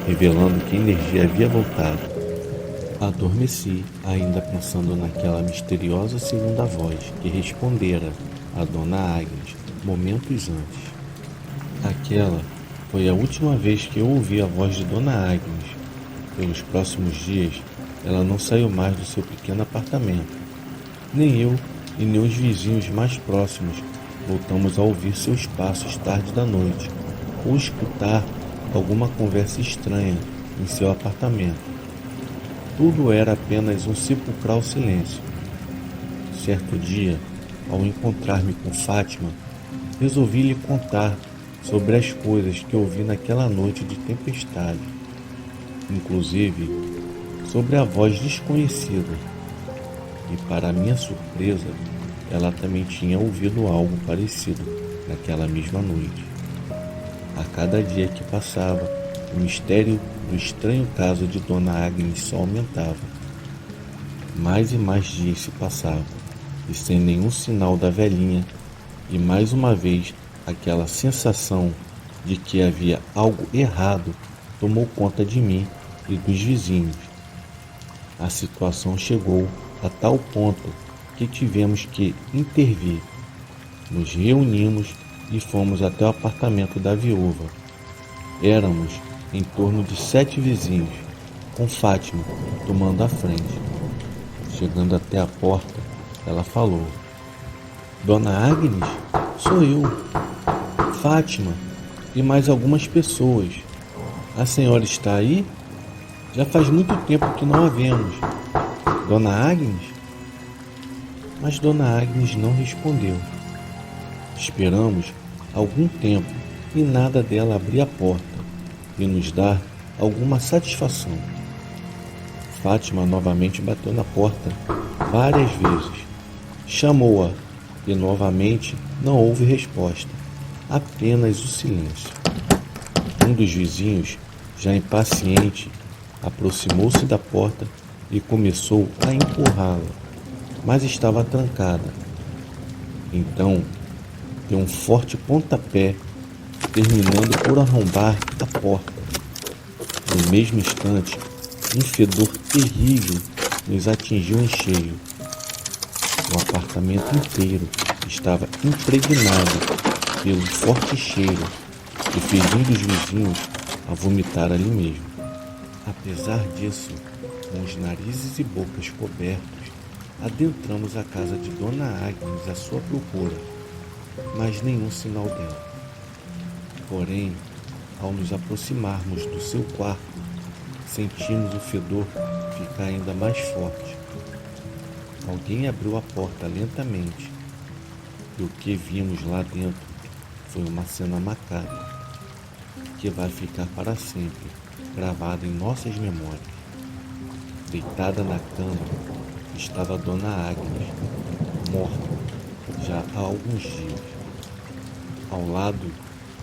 revelando que a energia havia voltado. Adormeci, ainda pensando naquela misteriosa segunda voz que respondera a Dona Agnes momentos antes. Aquela foi a última vez que eu ouvi a voz de Dona Agnes. Pelos próximos dias, ela não saiu mais do seu pequeno apartamento. Nem eu e nem os vizinhos mais próximos voltamos a ouvir seus passos tarde da noite ou escutar alguma conversa estranha em seu apartamento. Tudo era apenas um sepulcral silêncio. Certo dia, ao encontrar-me com Fátima, resolvi lhe contar sobre as coisas que ouvi naquela noite de tempestade, inclusive sobre a voz desconhecida. E para minha surpresa, ela também tinha ouvido algo parecido naquela mesma noite. A cada dia que passava, o mistério do estranho caso de Dona Agnes só aumentava. Mais e mais dias se passavam, e sem nenhum sinal da velhinha, e mais uma vez aquela sensação de que havia algo errado tomou conta de mim e dos vizinhos. A situação chegou a tal ponto que tivemos que intervir. Nos reunimos e fomos até o apartamento da viúva. Éramos em torno de 7 vizinhos, com Fátima tomando a frente. Chegando até a porta, ela falou: Dona Agnes, sou eu, Fátima e mais algumas pessoas. A senhora está aí? Já faz muito tempo que não a vemos. Dona Agnes? Mas Dona Agnes não respondeu. Esperamos algum tempo e nada dela abrir a porta e nos dar alguma satisfação. Fátima novamente bateu na porta várias vezes. Chamou-a e novamente não houve resposta, apenas o silêncio. Um dos vizinhos, já impaciente, aproximou-se da porta e começou a empurrá-la, mas estava trancada. Então, deu um forte pontapé, terminando por arrombar a porta. No mesmo instante, um fedor terrível nos atingiu em cheio. O apartamento inteiro estava impregnado pelo forte cheiro que fez um dos vizinhos a vomitar ali mesmo. Apesar disso, com os narizes e bocas cobertos, adentramos a casa de Dona Agnes à sua procura, mas nenhum sinal dela. Porém, ao nos aproximarmos do seu quarto, sentimos o fedor ficar ainda mais forte. Alguém abriu a porta lentamente e o que vimos lá dentro foi uma cena macabra que vai ficar para sempre gravada em nossas memórias. Deitada na cama estava Dona Agnes, morta já há alguns dias, ao lado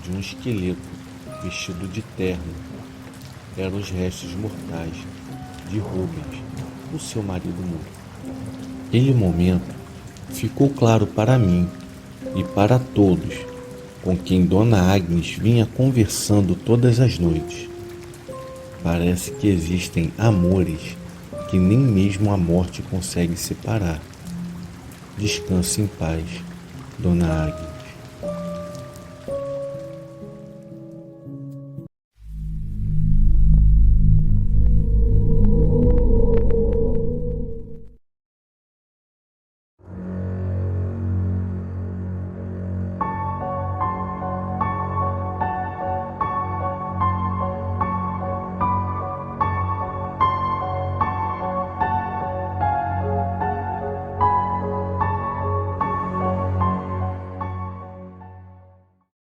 de um esqueleto vestido de terno. Eram os restos mortais de Rubens, o seu marido morto. Naquele momento, ficou claro para mim e para todos com quem Dona Agnes vinha conversando todas as noites. Parece que existem amores que nem mesmo a morte consegue separar. Descanse em paz, Dona Agnes.